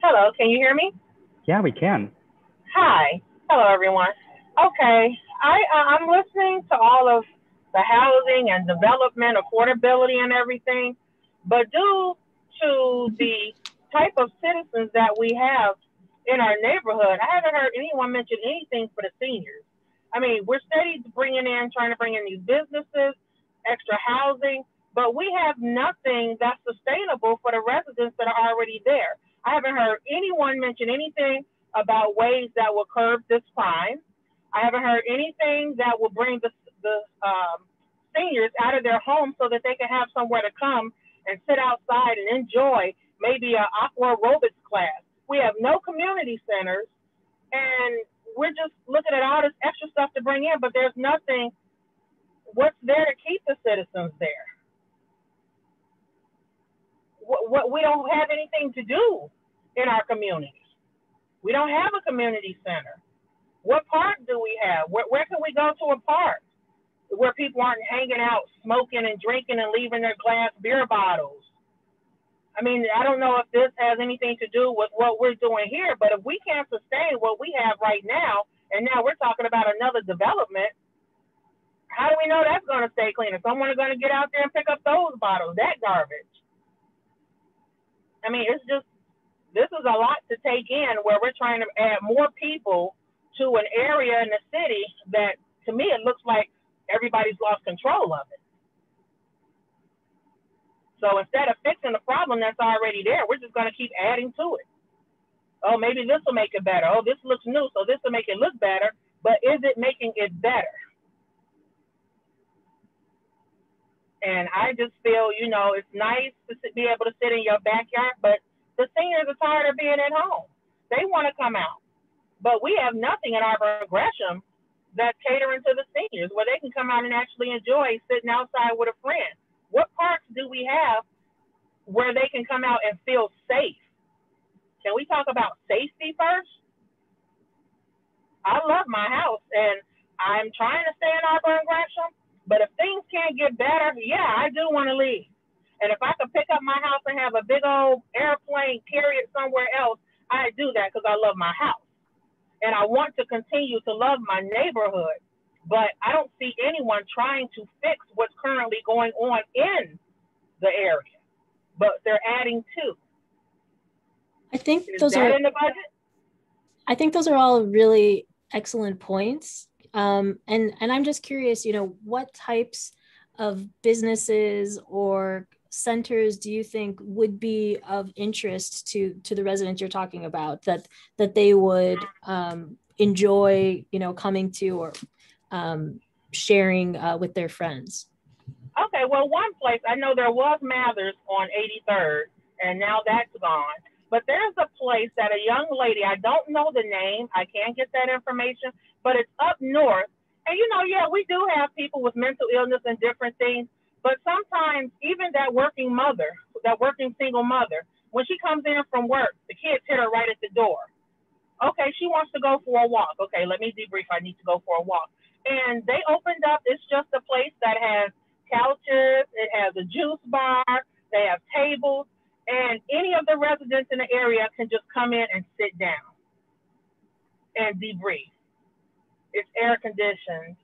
Hello, can you hear me? Yeah, we can. Hi. Hello, everyone. Okay, I'm listening to all of the housing and development, affordability and everything, but due to the type of citizens that we have in our neighborhood, I haven't heard anyone mention anything for the seniors. I mean, we're steady trying to bring in these businesses, extra housing, but we have nothing that's sustainable for the residents that are already there. I haven't heard anyone mention anything about ways that will curb this crime. I haven't heard anything that will bring the seniors out of their homes so that they can have somewhere to come and sit outside and enjoy maybe an aqua aerobics class. We have no community centers, and we're just looking at all this extra stuff to bring in, but there's nothing. What's there to keep the citizens there? What we don't have anything to do in our communities. We don't have a community center. What park do we have? Where can we go to a park where people aren't hanging out, smoking and drinking and leaving their glass beer bottles? I mean, I don't know if this has anything to do with what we're doing here, but if we can't sustain what we have right now And now we're talking about another development. How do we know that's going to stay clean? Is someone going to get out there and pick up those bottles, that garbage? I mean, it's just, this is a lot to take in, where we're trying to add more people to an area in the city that, to me, it looks like everybody's lost control of it. So instead of fixing the problem that's already there, we're just going to keep adding to it. Oh, maybe this will make it better. Oh, this looks new, so this will make it look better. But is it making it better? And I just feel, you know, it's nice to be able to sit in your backyard, but the seniors are tired of being at home. They want to come out. But we have nothing in Auburn Gresham that's catering to the seniors, where they can come out and actually enjoy sitting outside with a friend. What parks do we have where they can come out and feel safe? Can we talk about safety first? I love my house, and I'm trying to stay in Auburn Gresham, but if things can't get better, yeah, I do want to leave. And if I could pick up my house and have a big old airplane, carry it somewhere else, I do that because I love my house. And I want to continue to love my neighborhood. But I don't see anyone trying to fix what's currently going on in the area. But they're adding to. I think Is those that are in the budget? I think those are all really excellent points. And I'm just curious, you know, what types of businesses or centers do you think would be of interest to the residents you're talking about, that they would enjoy, you know, coming to or sharing with their friends? Okay, well, one place, I know there was Mathers on 83rd, and now that's gone. But there's a place that a young lady, I don't know the name, I can't get that information, but it's up north. And, you know, yeah, we do have people with mental illness and different things, but sometimes even that working mother, that working single mother, when she comes in from work, the kids hit her right at the door. Okay, she wants to go for a walk. Okay, let me debrief, I need to go for a walk. And they opened up, it's just a place that has couches, it has a juice bar, they have tables, and any of the residents in the area can just come in and sit down and debrief. It's air conditioned.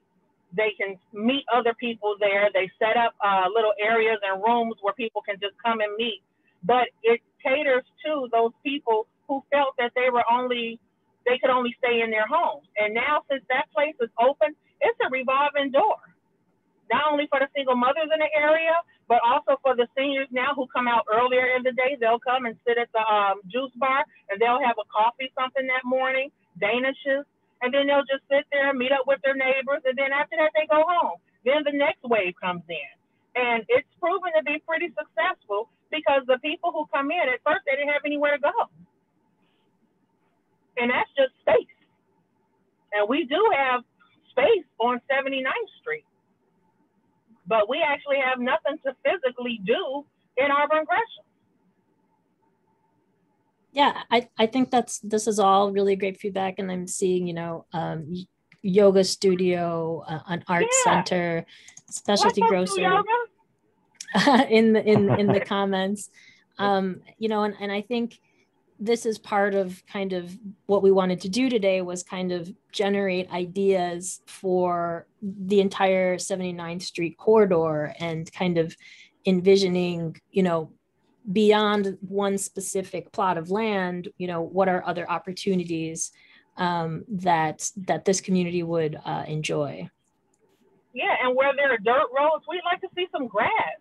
They can meet other people there. They set up little areas and rooms where people can just come and meet. But it caters to those people who felt that they could only stay in their homes. And now, since that place is open, it's a revolving door. Not only for the single mothers in the area, but also for the seniors now who come out earlier in the day. They'll come and sit at the juice bar, and they'll have a coffee, something that morning, danishes, and then they'll just sit there and meet up with their neighbors, and then after that, they go home. Then the next wave comes in. And it's proven to be pretty successful because the people who come in, at first, they didn't have anywhere to go. And that's just space. And we do have space on 79th Street. But we actually have nothing to physically do in Auburn Gresham. Yeah, I think this is all really great feedback, and I'm seeing, you know, yoga studio, an art center, specialty grocer in the comments, you know, and I think this is part of kind of what we wanted to do today, was kind of generate ideas for the entire 79th Street corridor and kind of envisioning, you know, beyond one specific plot of land, you know, what are other opportunities that this community would enjoy. Yeah, and where there are dirt roads, we'd like to see some grass.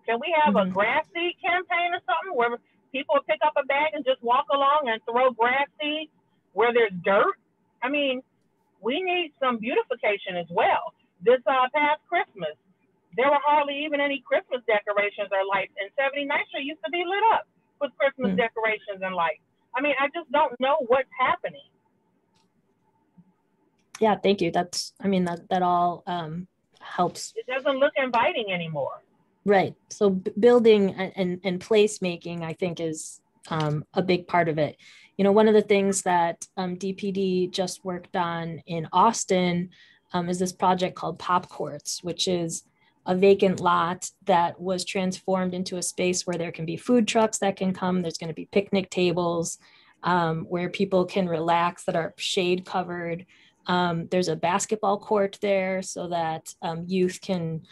Can we have a grass seed campaign or something where people pick up a bag and just walk along and throw grass seeds where there's dirt? I mean, we need some beautification as well. This past Christmas, there were hardly even any Christmas decorations or lights, and 79th Street used to be lit up with Christmas decorations and lights. I mean, I just don't know what's happening. Yeah, thank you. That all helps. It doesn't look inviting anymore. Right. So building and placemaking, I think, is a big part of it. You know, one of the things that DPD just worked on in Austin is this project called Pop Courts, which is a vacant lot that was transformed into a space where there can be food trucks that can come. There's going to be picnic tables where people can relax, that are shade covered. There's a basketball court there so that youth can,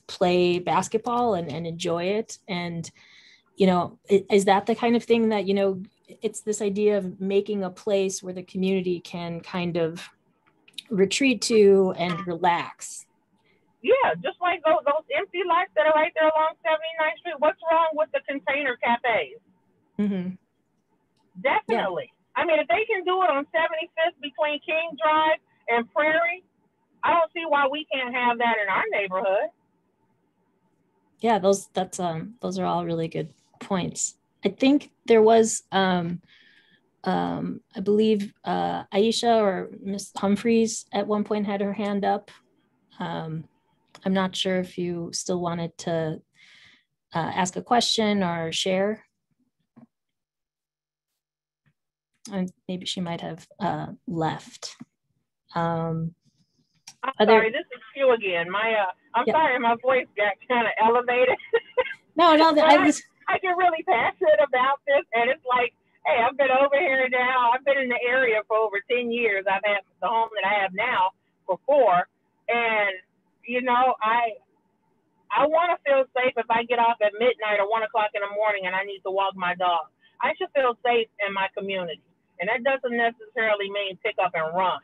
play basketball and enjoy it. And, is that the kind of thing that, it's this idea of making a place where the community can kind of retreat to and relax. Yeah, just like those empty lots that are right there along 79th Street. What's wrong with the container cafes? Mm-hmm. Definitely. Yeah. I mean, if they can do it on 75th between King Drive and Prairie, I don't see why we can't have that in our neighborhood. Yeah, those are all really good points. I think there was, I believe Aisha or Miss Humphreys at one point had her hand up. I'm not sure if you still wanted to ask a question or share. And maybe she might have left. I'm sorry, this is Q again. I'm sorry, my voice got kind of elevated. No, I get really passionate about this, and it's like, hey, I've been over here now. I've been in the area for over 10 years. I've had the home that I have now for 4, and I want to feel safe if I get off at midnight or 1 o'clock in the morning and I need to walk my dog. I should feel safe in my community. And that doesn't necessarily mean pick up and run.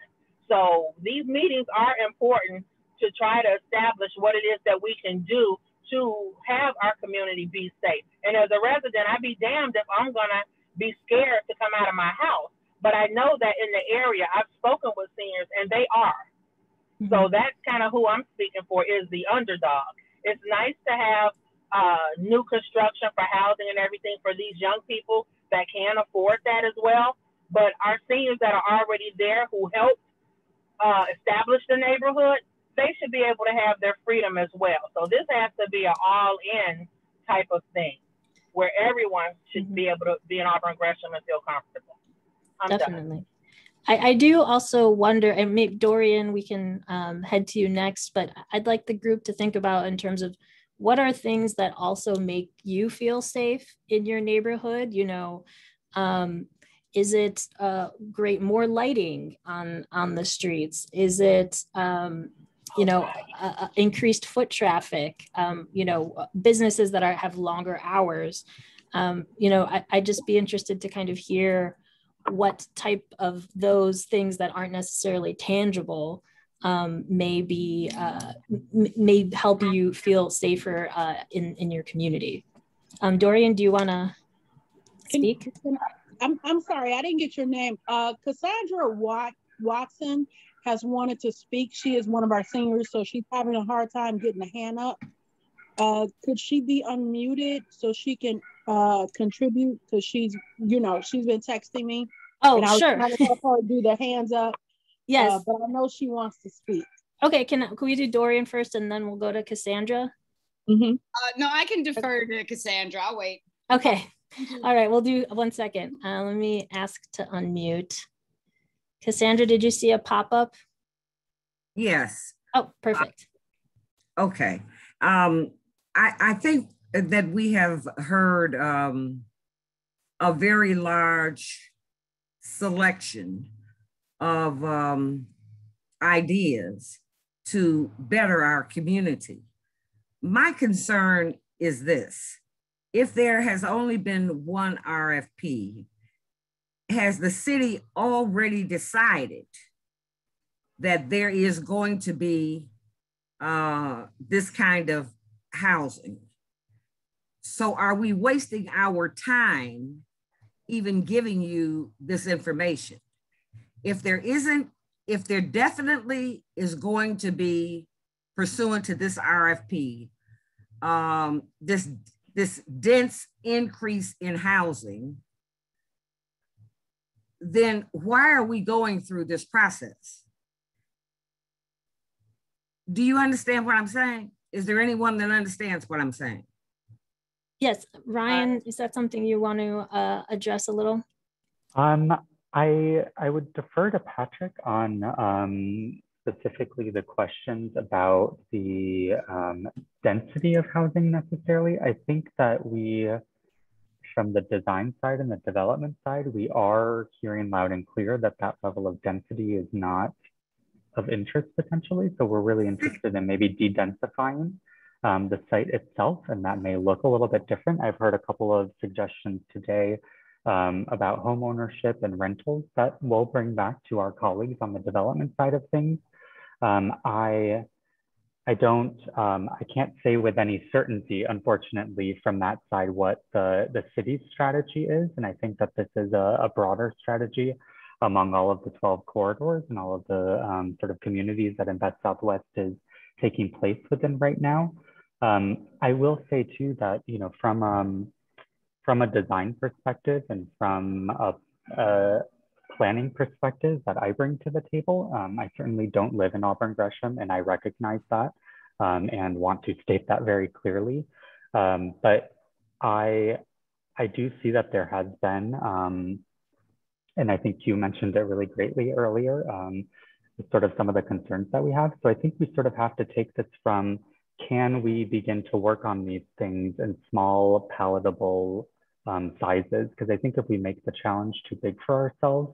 So these meetings are important to try to establish what it is that we can do to have our community be safe. And as a resident, I'd be damned if I'm going to be scared to come out of my house. But I know that in the area, I've spoken with seniors and they are. Mm-hmm. So that's kind of who I'm speaking for, is the underdog. It's nice to have new construction for housing and everything for these young people that can afford that as well. But our seniors that are already there who helped establish the neighborhood, they should be able to have their freedom as well. So this has to be an all-in type of thing where everyone should be able to be in Auburn Gresham and feel comfortable. Definitely. I do also wonder, and maybe Dorian, we can head to you next, but I'd like the group to think about in terms of what are things that also make you feel safe in your neighborhood? Is it more lighting on the streets? Is it, increased foot traffic? Businesses that have longer hours? I'd just be interested to kind of hear what type of those things that aren't necessarily tangible may help you feel safer in your community. Dorian, do you want to speak? I'm sorry, I didn't get your name. Cassandra Watson has wanted to speak. She is one of our seniors, so she's having a hard time getting a hand up. Could she be unmuted so she can contribute? Because she's been texting me. Oh, and I was sure. trying to help her do the hands up. Yes. But I know she wants to speak. Okay, can we do Dorian first and then we'll go to Cassandra? Mm-hmm. No, I can defer to Cassandra. I'll wait. Okay. All right, we'll do 1 second. Let me ask to unmute. Cassandra, did you see a pop-up? Yes. Oh, perfect. Okay. I think that we have heard a very large selection of ideas to better our community. My concern is this: if there has only been one RFP, has the city already decided that there is going to be this kind of housing? So are we wasting our time even giving you this information? If there definitely is going to be, pursuant to this RFP, this dense increase in housing, then why are we going through this process? Do you understand what I'm saying? Is there anyone that understands what I'm saying? Yes, Ryan, is that something you want to address a little? I would defer to Patrick on specifically the questions about the density of housing necessarily. I think that we from the design side and the development side, we are hearing loud and clear that that level of density is not of interest potentially. So we're really interested in maybe de-densifying the site itself, and that may look a little bit different. I've heard a couple of suggestions today about home ownership and rentals that we'll bring back to our colleagues on the development side of things. I can't say with any certainty, unfortunately, from that side what the city's strategy is. And I think that this is a broader strategy among all of the 12 corridors and all of the sort of communities that Invest Southwest is taking place within right now. I will say too that, you know, from a design perspective and from a planning perspective that I bring to the table, I certainly don't live in Auburn Gresham, and I recognize that and want to state that very clearly. But I do see that there has been, and I think you mentioned it really greatly earlier, sort of some of the concerns that we have. So I think we sort of have to take this from, can we begin to work on these things in small, palatable sizes? Because I think if we make the challenge too big for ourselves,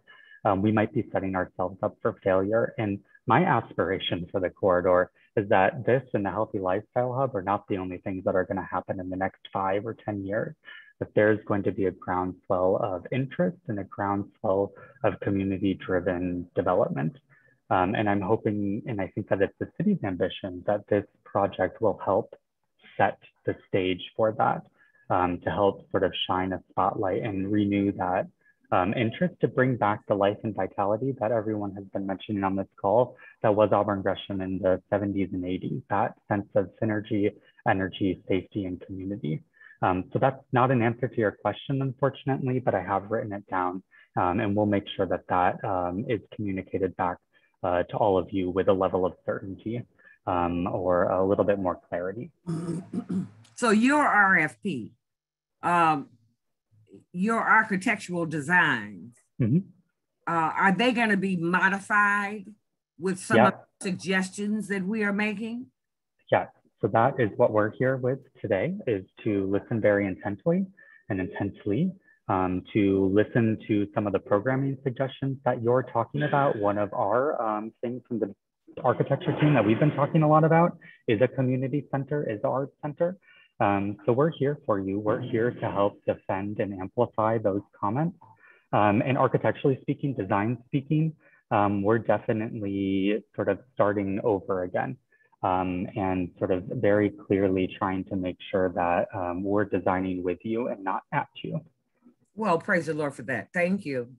we might be setting ourselves up for failure. And my aspiration for the corridor is that this and the Healthy Lifestyle Hub are not the only things that are going to happen in the next 5 or 10 years. That there's going to be a groundswell of interest and a groundswell of community-driven development. And I'm hoping, and I think that it's the city's ambition that this project will help set the stage for that, to help sort of shine a spotlight and renew that interest, to bring back the life and vitality that everyone has been mentioning on this call that was Auburn Gresham in the 70s and 80s, that sense of synergy, energy, safety, and community. So that's not an answer to your question, unfortunately, but I have written it down, and we'll make sure that that is communicated back to all of you with a level of certainty or a little bit more clarity. So your RFP, your architectural designs, are they going to be modified with some of the suggestions that we are making? Yes. So that is what we're here with today, is to listen very intently and intensely, to listen to some of the programming suggestions that you're talking about. One of our things from the architecture team that we've been talking a lot about is a community center, is the arts center. So we're here for you. We're here to help defend and amplify those comments. And architecturally speaking, design speaking, we're definitely sort of starting over again. And sort of very clearly trying to make sure that we're designing with you and not at you. Well, praise the Lord for that. Thank you.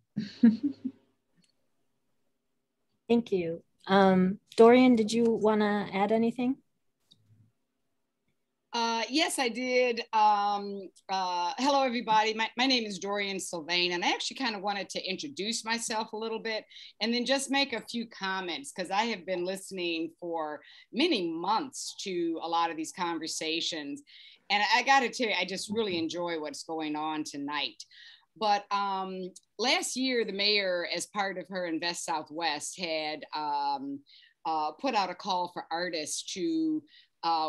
Thank you. Dorian, did you want to add anything? Yes, I did. Hello, everybody. My name is Dorian Sylvain, and I actually kind of wanted to introduce myself a little bit and then just make a few comments, because I have been listening for many months to a lot of these conversations. And I got to tell you, I just really enjoy what's going on tonight. But last year, the mayor, as part of her Invest Southwest, had put out a call for artists to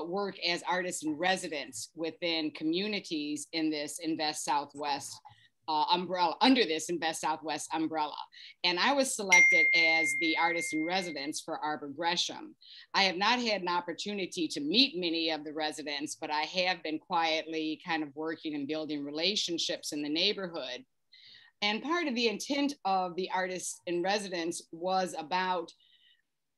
work as artists in residence within communities in this Invest Southwest umbrella, under this Invest Southwest umbrella. And I was selected as the artist in residence for Auburn Gresham. I have not had an opportunity to meet many of the residents, but I have been quietly kind of working and building relationships in the neighborhood. And part of the intent of the artist in residence was about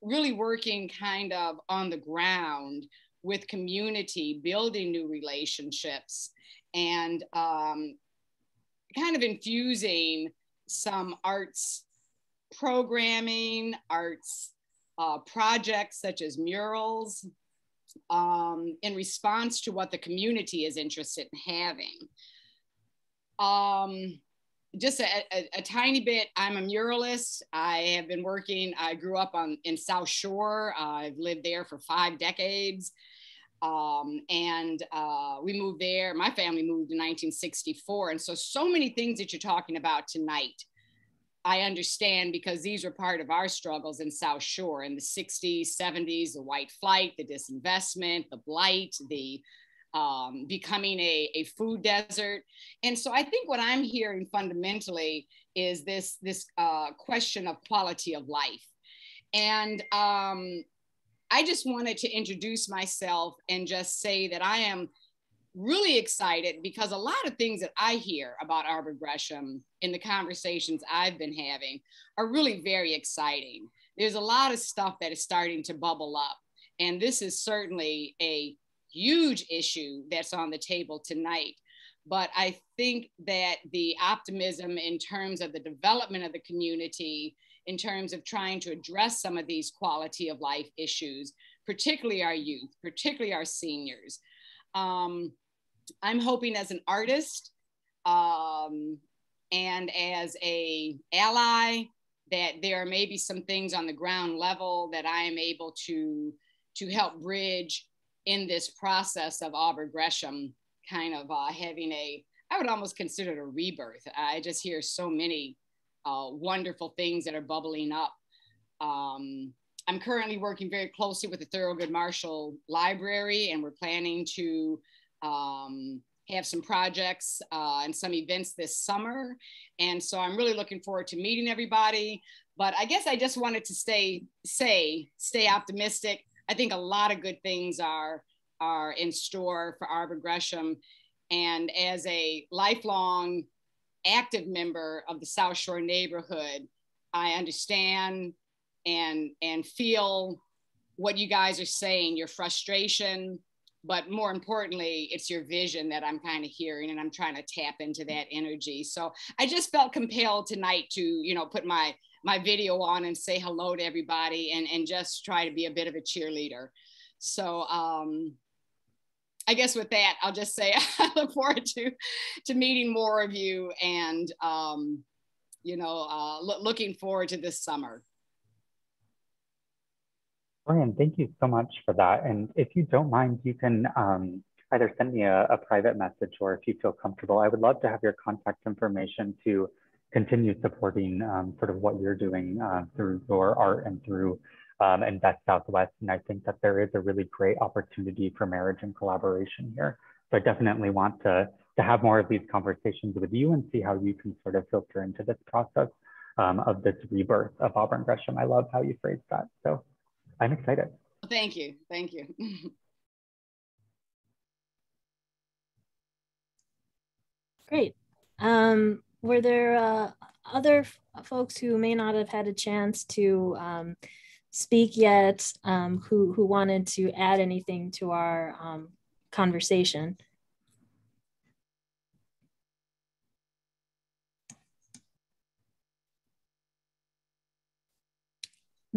really working kind of on the ground with community, building new relationships, and kind of infusing some arts programming, arts projects such as murals, in response to what the community is interested in having. Just a tiny bit, I'm a muralist. I have been working, I grew up in South Shore. I've lived there for 5 decades. We moved there. My family moved in 1964. And so many things that you're talking about tonight, I understand, because these were part of our struggles in South Shore in the 60s, 70s, the white flight, the disinvestment, the blight, the becoming a food desert. And so I think what I'm hearing fundamentally is this question of quality of life. And I just wanted to introduce myself and just say that I am really excited because a lot of things that I hear about Auburn Gresham in the conversations I've been having are really very exciting. There's a lot of stuff that is starting to bubble up. And this is certainly a huge issue that's on the table tonight. But I think that the optimism in terms of the development of the community, in terms of trying to address some of these quality of life issues, particularly our youth, particularly our seniors. I'm hoping as an artist and as an ally that there may be some things on the ground level that I am able to help bridge in this process of Auburn Gresham kind of having I would almost consider it a rebirth. I just hear so many wonderful things that are bubbling up. I'm currently working very closely with the Thurgood Marshall Library, and we're planning to have some projects and some events this summer. And so I'm really looking forward to meeting everybody. But I guess I just wanted to stay optimistic. I think a lot of good things are in store for Auburn Gresham. And as a lifelong active member of the South Shore neighborhood, I understand and feel what you guys are saying, your frustration, but more importantly, it's your vision that I'm kind of hearing, and I'm trying to tap into that energy. So I just felt compelled tonight to, put my video on and say hello to everybody and just try to be a bit of a cheerleader. So I guess with that, I'll just say I look forward to meeting more of you and, looking forward to this summer. Dorian, thank you so much for that. And if you don't mind, you can either send me a private message, or if you feel comfortable, I would love to have your contact information to continue supporting sort of what you're doing through your art and through Invest Southwest. And I think that there is a really great opportunity for marriage and collaboration here. So I definitely want to have more of these conversations with you and see how you can sort of filter into this process of this rebirth of Auburn Gresham. I love how you phrased that. So I'm excited. Thank you. Thank you. Great. Were there other folks who may not have had a chance to speak yet, who wanted to add anything to our conversation?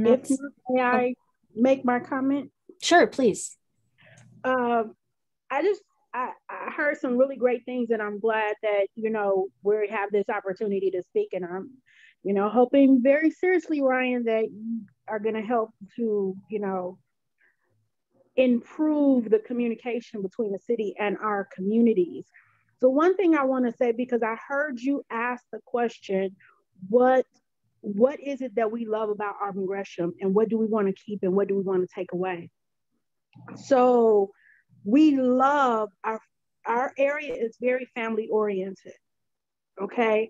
If not, may I make my comment? Sure, please. I heard some really great things, and I'm glad that, we have this opportunity to speak, and I'm, hoping very seriously, Ryan, that you are going to help to, improve the communication between the city and our communities. So one thing I want to say, because I heard you ask the question, what is it that we love about Auburn Gresham, and what do we want to keep and what do we want to take away? So we love our area is very family oriented. Okay.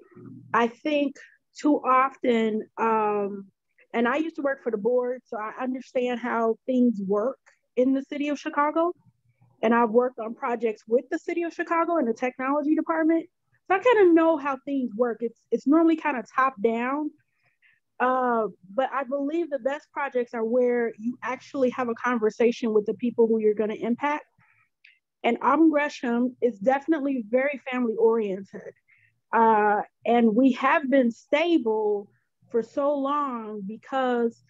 I think too often, and I used to work for the board, so I understand how things work in the city of Chicago. And I've worked on projects with the city of Chicago in the technology department. So I kind of know how things work. It's normally kind of top down. But I believe the best projects are where you actually have a conversation with the people who you're going to impact. And Auburn Gresham is definitely very family oriented. And we have been stable for so long because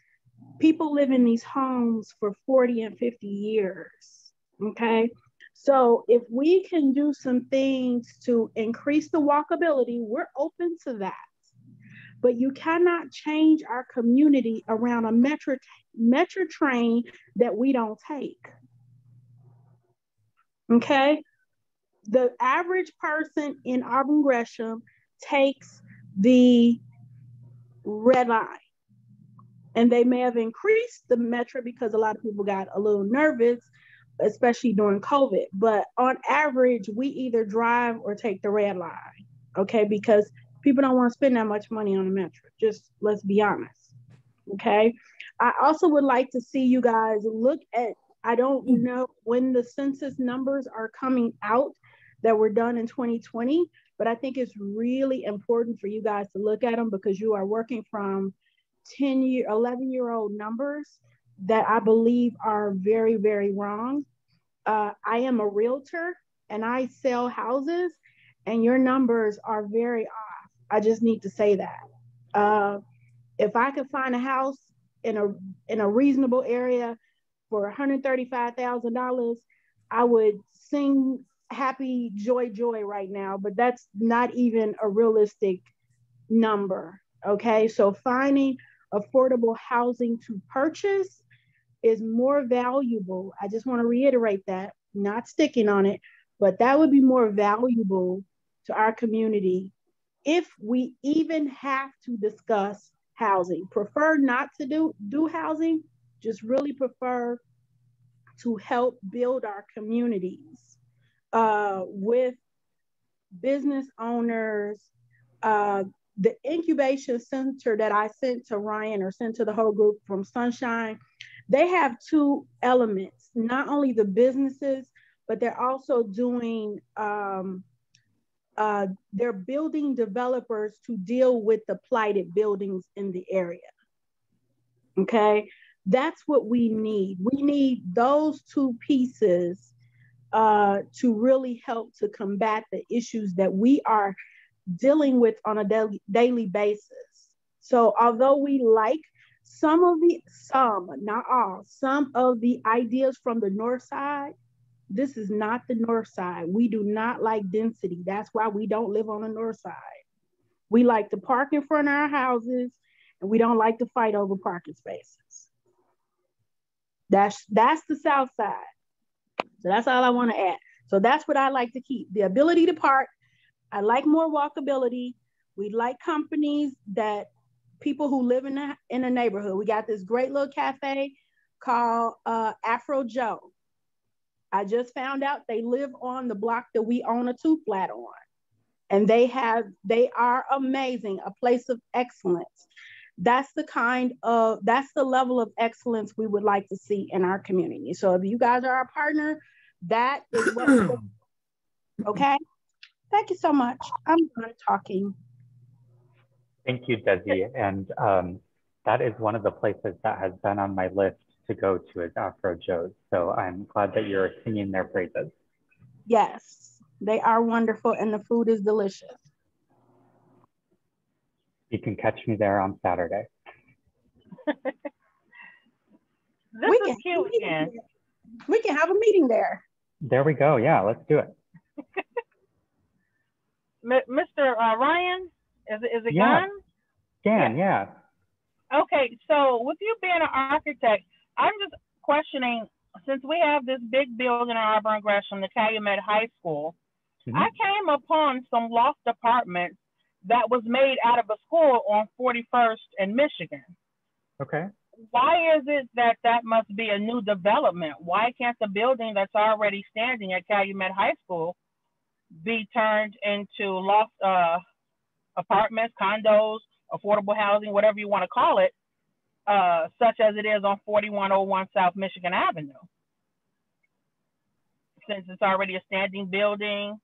people live in these homes for 40 and 50 years. Okay. So if we can do some things to increase the walkability, we're open to that. But you cannot change our community around a metro train that we don't take. Okay? The average person in Auburn Gresham takes the red line. And they may have increased the metro because a lot of people got a little nervous, especially during COVID. But on average, we either drive or take the red line, okay? Because people don't want to spend that much money on a metro. Just let's be honest, okay? I also would like to see you guys look at, I don't know when the census numbers are coming out that were done in 2020, but I think it's really important for you guys to look at them because you are working from 11-year-old numbers that I believe are very, very wrong. I am a realtor and I sell houses, and your numbers are very off. I just need to say that. If I could find a house in a reasonable area for $135,000, I would sing happy joy right now, but that's not even a realistic number, okay? So finding affordable housing to purchase is more valuable. I just want to reiterate that, not sticking on it, but that would be more valuable to our community if we even have to discuss housing. Prefer not to do housing, just really prefer to help build our communities with business owners. The incubation center that I sent to Ryan or sent to the whole group from Sunshine, they have two elements, not only the businesses, but they're also doing, they're building developers to deal with the plighted buildings in the area, okay? That's what we need. We need those two pieces to really help to combat the issues that we are dealing with on a daily basis. So although we like not all, some of the ideas from the north side, this is not the north side. We do not like density. That's why we don't live on the north side. We like to park in front of our houses, and we don't like to fight over parking spaces. That's the south side. So that's all I want to add. So that's what I like to keep. The ability to park. I like more walkability. We like companies that people who live in a neighborhood. We got this great little cafe called Afro Joe. I just found out they live on the block that we own a 2-flat on. And they are amazing, a place of excellence. That's the level of excellence we would like to see in our community. So if you guys are our partner, that is what we're doing. Okay? Thank you so much. I'm done talking. Thank you, Desi. And that is one of the places that has been on my list to go to is Afro Joe's. So I'm glad that you're singing their praises. Yes, they are wonderful and the food is delicious. You can catch me there on Saturday. This is cute again. We can have a meeting there. There we go. Yeah, let's do it. Mr. Ryan, is it gone? Yeah. Okay, so with you being an architect, I'm just questioning, since we have this big building in Auburn Gresham, the Calumet High School, I came upon some loft apartments that was made out of a school on 41st in Michigan. Okay. Why is it that must be a new development? Why can't the building that's already standing at Calumet High School be turned into loft apartments, condos, affordable housing, whatever you want to call it, such as it is on 4101 South Michigan Avenue? Since it's already a standing building,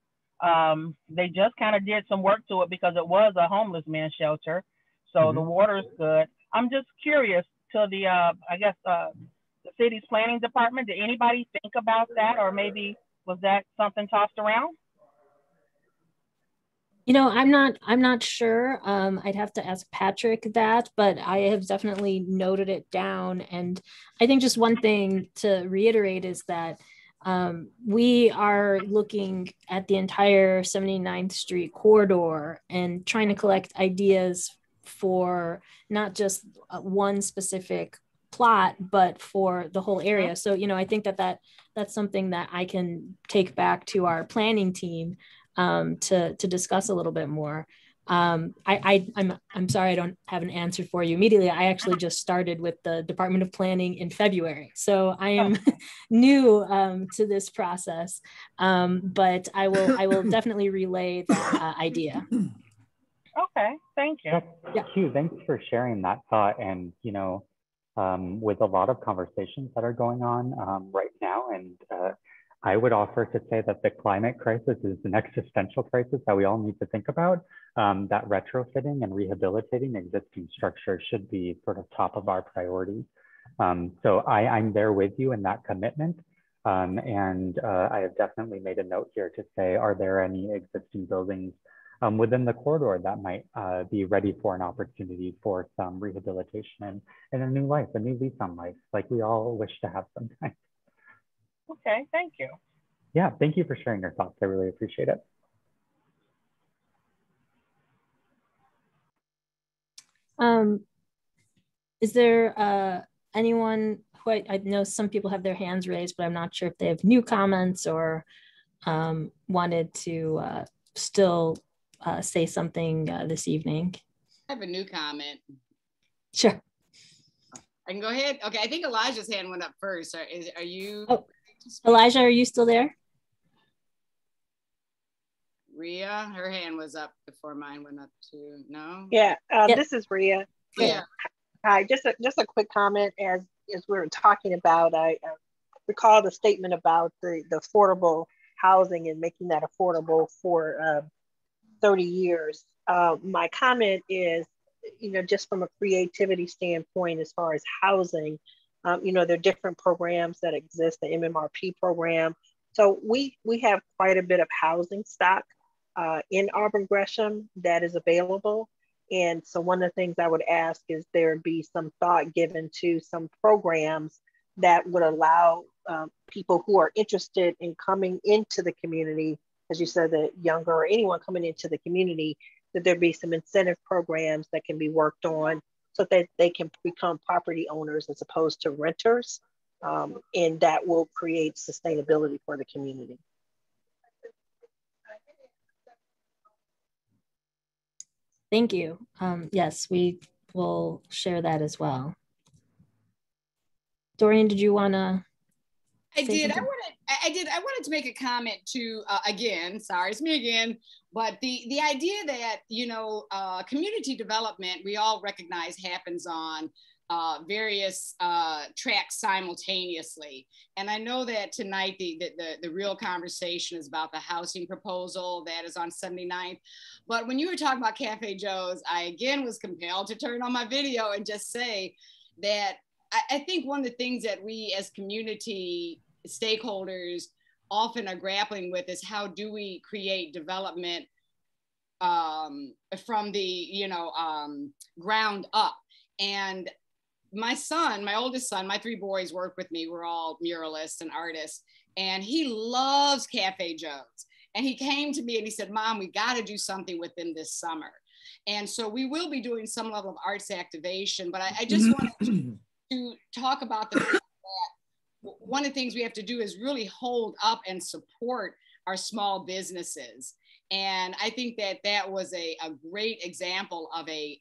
they just kind of did some work to it because it was a homeless man shelter. So the water is good. I'm just curious to the, the city's planning department. Did anybody think about that? Or maybe was that something tossed around? You know, I'm not sure. I'd have to ask Patrick that, but I have definitely noted it down. And I think just one thing to reiterate is that we are looking at the entire 79th Street corridor and trying to collect ideas for not just one specific plot, but for the whole area. So, you know, I think that's something that I can take back to our planning team to discuss a little bit more. I'm sorry, I don't have an answer for you immediately. I actually just started with the Department of Planning in February, so I am new to this process. But I will definitely relay that idea. Okay, thank you. Yeah, Hugh, thanks for sharing that thought. And with a lot of conversations that are going on right now, and I would offer to say that the climate crisis is an existential crisis that we all need to think about. That retrofitting and rehabilitating existing structures should be sort of top of our priorities. So I'm there with you in that commitment. And I have definitely made a note here to say, are there any existing buildings within the corridor that might be ready for an opportunity for some rehabilitation and a new life, a new lease on life, like we all wish to have sometimes. Okay, thank you. Yeah, thank you for sharing your thoughts. I really appreciate it. Is there anyone who I know some people have their hands raised, but I'm not sure if they have new comments or wanted to still say something this evening? I have a new comment. Sure. I can go ahead. Okay, I think Elijah's hand went up first. Are you? Oh, Elijah, are you still there? Rhea, her hand was up before mine went up too. No? Yeah, this is Rhea. Yeah. Hi, just a quick comment as we were talking about, I recall the statement about the affordable housing and making that affordable for 30 years. My comment is, just from a creativity standpoint, as far as housing, there are different programs that exist, the MMRP program. So we have quite a bit of housing stock in Auburn Gresham that is available. And so one of the things I would ask is there be some thought given to some programs that would allow people who are interested in coming into the community, as you said, the younger or anyone coming into the community, that there be some incentive programs that can be worked on so that they can become property owners as opposed to renters. And that will create sustainability for the community. Thank you. Yes, we will share that as well. Dorian, did you want to? I wanted to make a comment to, again, sorry, it's me again, but the idea that, community development, we all recognize happens on various tracks simultaneously. And I know that tonight the real conversation is about the housing proposal that is on 79th. But when you were talking about Cafe Joe's, I again was compelled to turn on my video and just say that I think one of the things that we as community stakeholders often are grappling with is how do we create development from the ground up. And my oldest son, my three boys work with me. We're all muralists and artists, and he loves Cafe Joe's. And he came to me and he said, Mom, we got to do something with them this summer. And so we will be doing some level of arts activation, but I just wanted to talk about the fact that one of the things we have to do is really hold up and support our small businesses. And I think that was a great example of a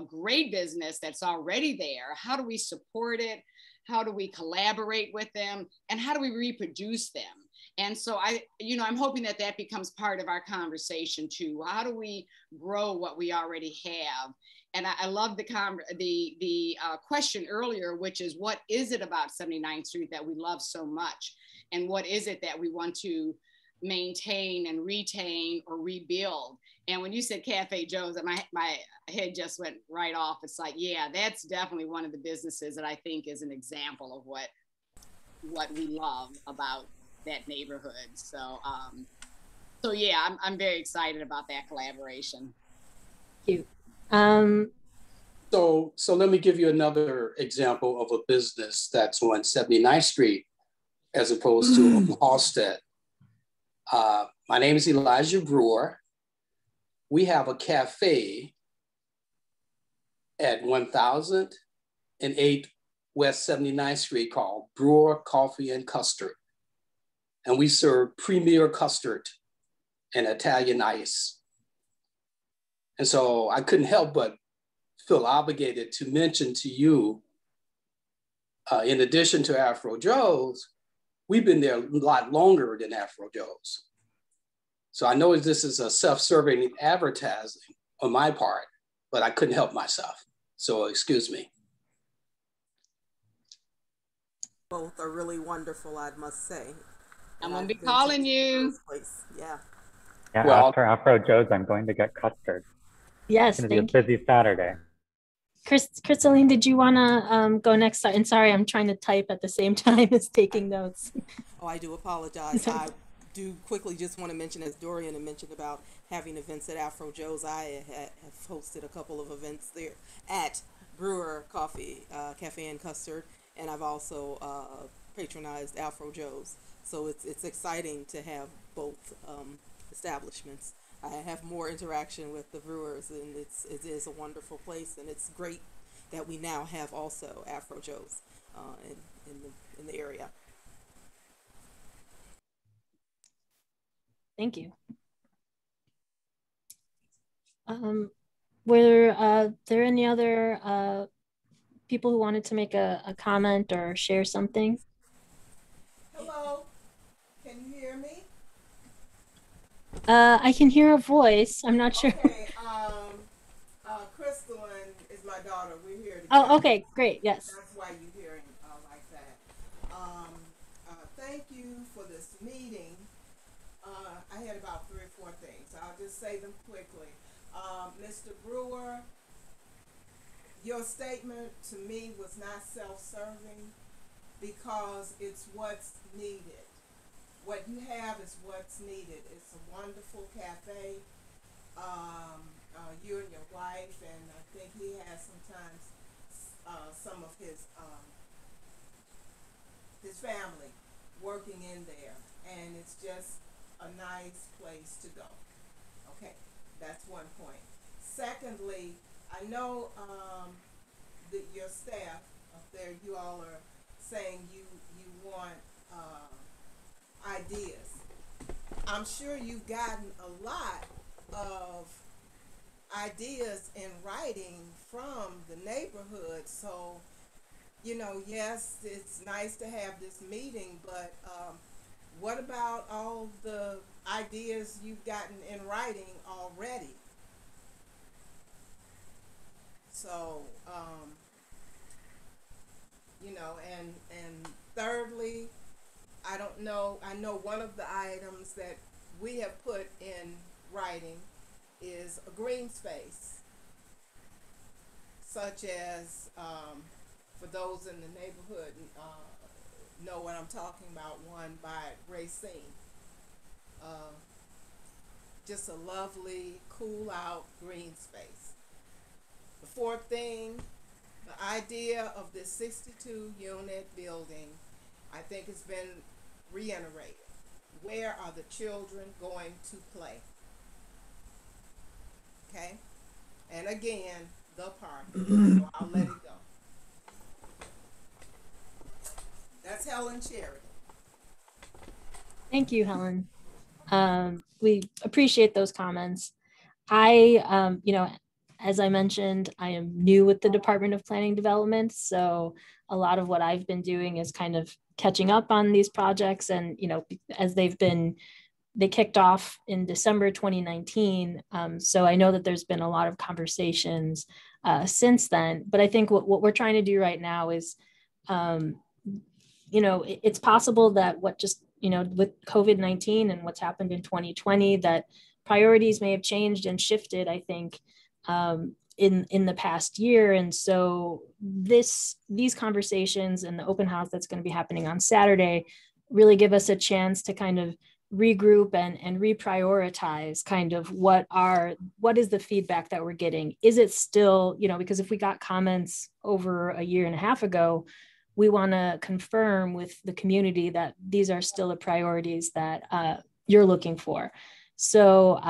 great business that's already there. How do we support it? How do we collaborate with them? And how do we reproduce them? And so I'm hoping that becomes part of our conversation too. How do we grow what we already have? And I love the question earlier, which is what is it about 79th Street that we love so much? And what is it that we want to maintain and retain or rebuild? And when you said Cafe Joe's, my head just went right off. It's like, yeah, that's definitely one of the businesses that I think is an example of what we love about that neighborhood. So yeah, I'm very excited about that collaboration. Thank you. So let me give you another example of a business that's on 79th Street as opposed to Halsted. My name is Elijah Brewer. We have a cafe at 1008 West 79th Street called Brewer Coffee and Custard. And we serve premier custard and Italian ice. And so I couldn't help but feel obligated to mention to you, in addition to Afro Joe's, we've been there a lot longer than Afro Joe's. So I know this is a self-serving advertising on my part, but I couldn't help myself. So excuse me. Both are really wonderful, I must say. I'm gonna be calling you. Yeah. Yeah, Well, after Afro Joe's, I'm going to get custard. Yes, It's going to be a busy Saturday. Crystalline, did you want to go next? And sorry, I'm trying to type at the same time as taking notes. Oh, I do apologize. I do quickly just want to mention, as Dorian had mentioned about having events at Afro Joe's, I have hosted a couple of events there at Brewer Coffee, Cafe and Custard, and I've also patronized Afro Joe's. So it's exciting to have both establishments. I have more interaction with the brewers, and it is a wonderful place, and it's great that we now have also Afro Joe's in the area. Thank you. Were there any other people who wanted to make a comment or share something? Hello, can you hear me? I can hear a voice. I'm not sure. Okay, Crystalline is my daughter. We're here together. Oh, okay, great. Yes. That's why you're hearing like that. Thank you for this meeting. I had about 3 or 4 things. I'll just say them quickly. Mr. Brewer, your statement to me was not self-serving because it's what's needed. What you have is what's needed. It's a wonderful cafe. You and your wife, and I think he has sometimes some of his family working in there, and it's just a nice place to go. Okay, that's one point. Secondly, I know that your staff up there, you all are saying you want ideas. I'm sure you've gotten a lot of ideas in writing from the neighborhood. So, you know, yes, it's nice to have this meeting, but what about all the ideas you've gotten in writing already? So, you know, and thirdly, I don't know, I know one of the items that we have put in writing is a green space, such as, for those in the neighborhood know what I'm talking about, one by Racine. Just a lovely, cool out green space. The fourth thing, the idea of this 62 unit building, I think it's been reiterated. Where are the children going to play? Okay? And again, the park. So I'll let it go. That's Helen Sheridan. Thank you, Helen. We appreciate those comments. I, you know, as I mentioned, I am new with the Department of Planning Development, so a lot of what I've been doing is kind of catching up on these projects, and you know, as they kicked off in December 2019, so I know that there's been a lot of conversations since then. But I think what we're trying to do right now is, you know, it's possible that you know, with COVID-19 and what's happened in 2020, that priorities may have changed and shifted, I think, in the past year. And so these conversations and the open house that's going to be happening on Saturday really give us a chance to kind of regroup and reprioritize kind of what is the feedback that we're getting. Is it still, you know, because if we got comments over a year and a half ago, we want to confirm with the community that these are still the priorities that you're looking for. So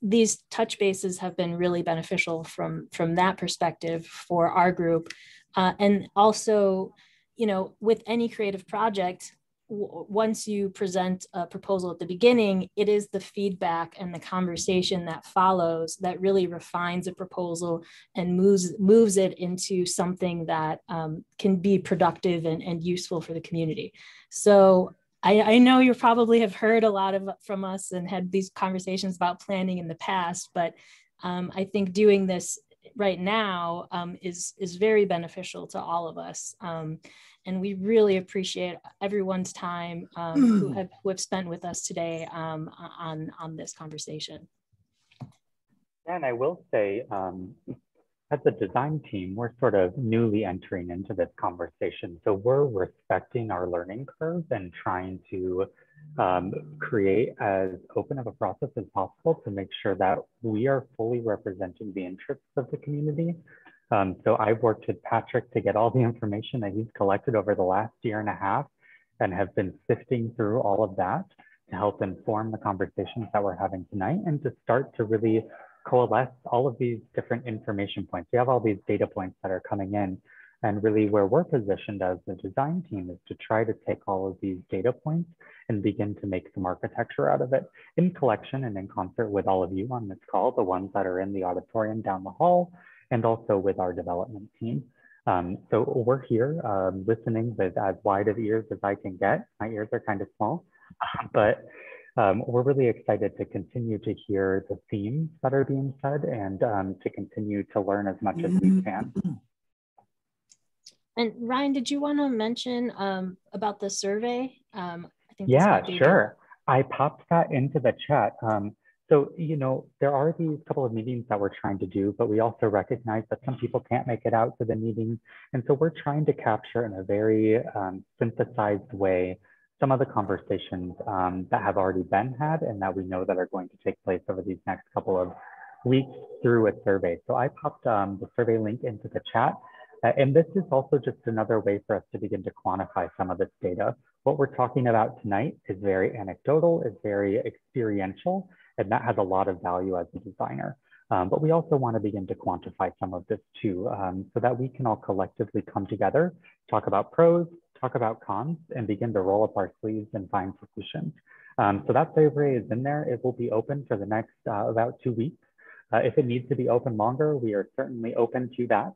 these touch bases have been really beneficial from that perspective for our group. And also, you know, with any creative project, once you present a proposal at the beginning, it is the feedback and the conversation that follows that really refines a proposal and moves it into something that can be productive and useful for the community. So I know you probably have heard a lot from us and had these conversations about planning in the past, but I think doing this right now is very beneficial to all of us. And we really appreciate everyone's time who have spent with us today on this conversation. And I will say, as a design team, we're sort of newly entering into this conversation. So we're respecting our learning curve and trying to create as open of a process as possible to make sure that we are fully representing the interests of the community. So I've worked with Patrick to get all the information that he's collected over the last year and a half and have been sifting through all of that to help inform the conversations that we're having tonight and to start to really coalesce all of these different information points. We have all these data points that are coming in, and really where we're positioned as the design team is to try to take all of these data points and begin to make some architecture out of it in collection and in concert with all of you on this call, the ones that are in the auditorium down the hall, and also with our development team. So we're here listening with as wide of ears as I can get. My ears are kind of small, but we're really excited to continue to hear the themes that are being said and to continue to learn as much as we can. And Ryan, did you want to mention about the survey? I think yeah, sure. I popped that into the chat. So, you know, there are these couple of meetings that we're trying to do, but we also recognize that some people can't make it out to the meeting. And so we're trying to capture in a very synthesized way some of the conversations that have already been had and that we know that are going to take place over these next couple of weeks through a survey. So I popped the survey link into the chat. And this is also just another way for us to begin to quantify some of this data. What we're talking about tonight is very anecdotal, is very experiential, and that has a lot of value as a designer. But we also want to begin to quantify some of this too, so that we can all collectively come together, talk about pros, talk about cons, and begin to roll up our sleeves and find solutions. So that survey is in there. It will be open for the next about 2 weeks. If it needs to be open longer, we are certainly open to that,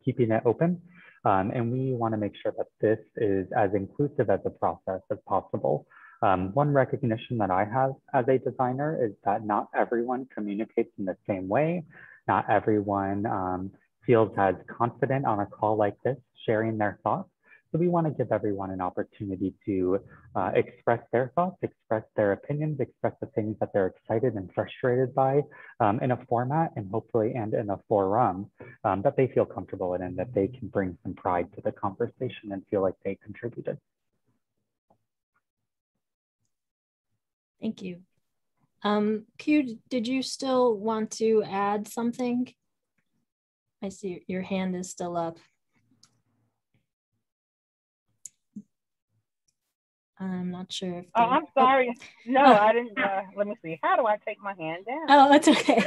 keeping it open. And we want to make sure that this is as inclusive as a process as possible. One recognition that I have as a designer is that not everyone communicates in the same way. Not everyone feels as confident on a call like this, sharing their thoughts. So we want to give everyone an opportunity to express their thoughts, express their opinions, express the things that they're excited and frustrated by in a format and hopefully and in a forum that they feel comfortable in and that they can bring some pride to the conversation and feel like they contributed. Thank you. Q, did you still want to add something? I see your hand is still up. I'm not sure if. Oh, I'm sorry. No, I didn't. Let me see. How do I take my hand down? Oh, that's okay.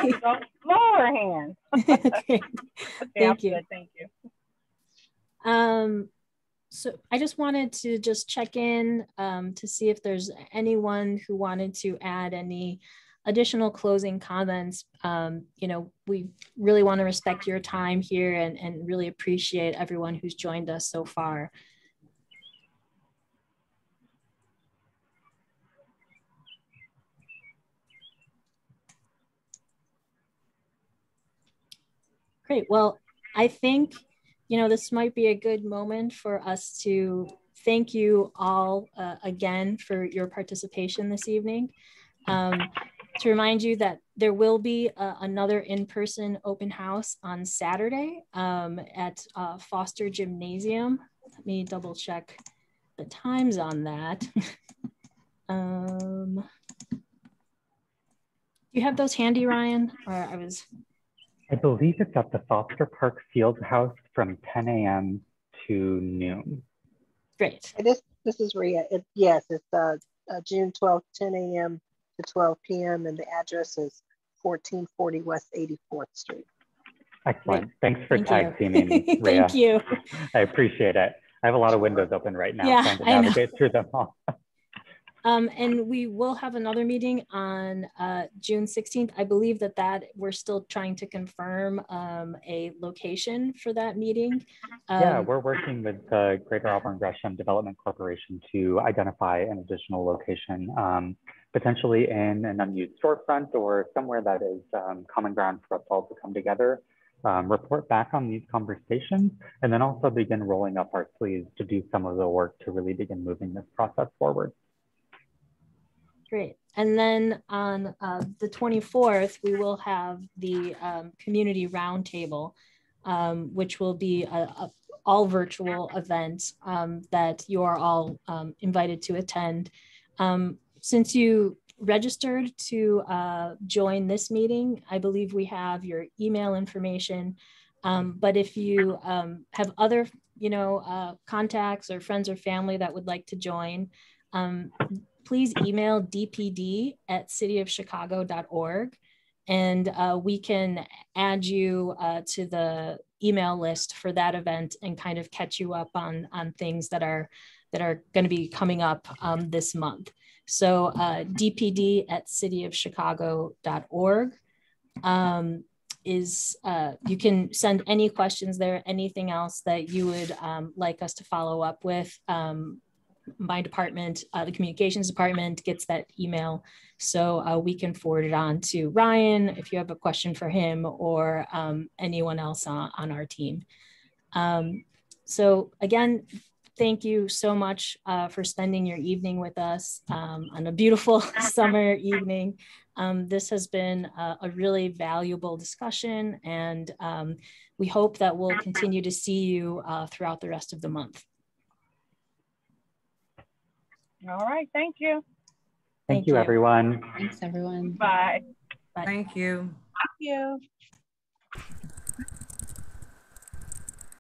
Lower hand. Okay. Thank you. Good. Thank you. So I just wanted to just check in to see if there's anyone who wanted to add any additional closing comments. You know, we really want to respect your time here and really appreciate everyone who's joined us so far. Great. Well, I think, you know, this might be a good moment for us to thank you all again for your participation this evening. To remind you that there will be another in-person open house on Saturday at Foster Gymnasium. Let me double check the times on that. Do you have those handy, Ryan? Or I believe it's at the Foster Park Field House from 10 a.m. to noon. Great. This is Rhea. Yes, it's June 12th, 10 a.m. to 12 p.m. and the address is 1440 West 84th Street. Excellent. Thanks for tag teaming, Rhea. Thank you. I appreciate it. I have a lot of windows open right now, Yeah, trying to navigate through them all. And we will have another meeting on June 16th. I believe that we're still trying to confirm a location for that meeting. Yeah, we're working with the Greater Auburn Gresham Development Corporation to identify an additional location, potentially in an unused storefront or somewhere that is common ground for us all to come together, report back on these conversations, and then also begin rolling up our sleeves to do some of the work to really begin moving this process forward. Great. And then on the 24th, we will have the community roundtable, which will be a all virtual event that you are all invited to attend. Since you registered to join this meeting, I believe we have your email information. But if you have other, contacts or friends or family that would like to join, please email dpd@cityofchicago.org, and we can add you to the email list for that event and kind of catch you up on things that are going to be coming up this month. So dpd@cityofchicago.org you can send any questions there, anything else that you would like us to follow up with. My department, the communications department, gets that email, so we can forward it on to Ryan if you have a question for him, or anyone else on our team. So again, thank you so much for spending your evening with us on a beautiful summer evening. This has been a really valuable discussion, and we hope that we'll continue to see you throughout the rest of the month. All right, thank you. Thank you, everyone. Thanks, everyone. Bye. Thank you. Thank you.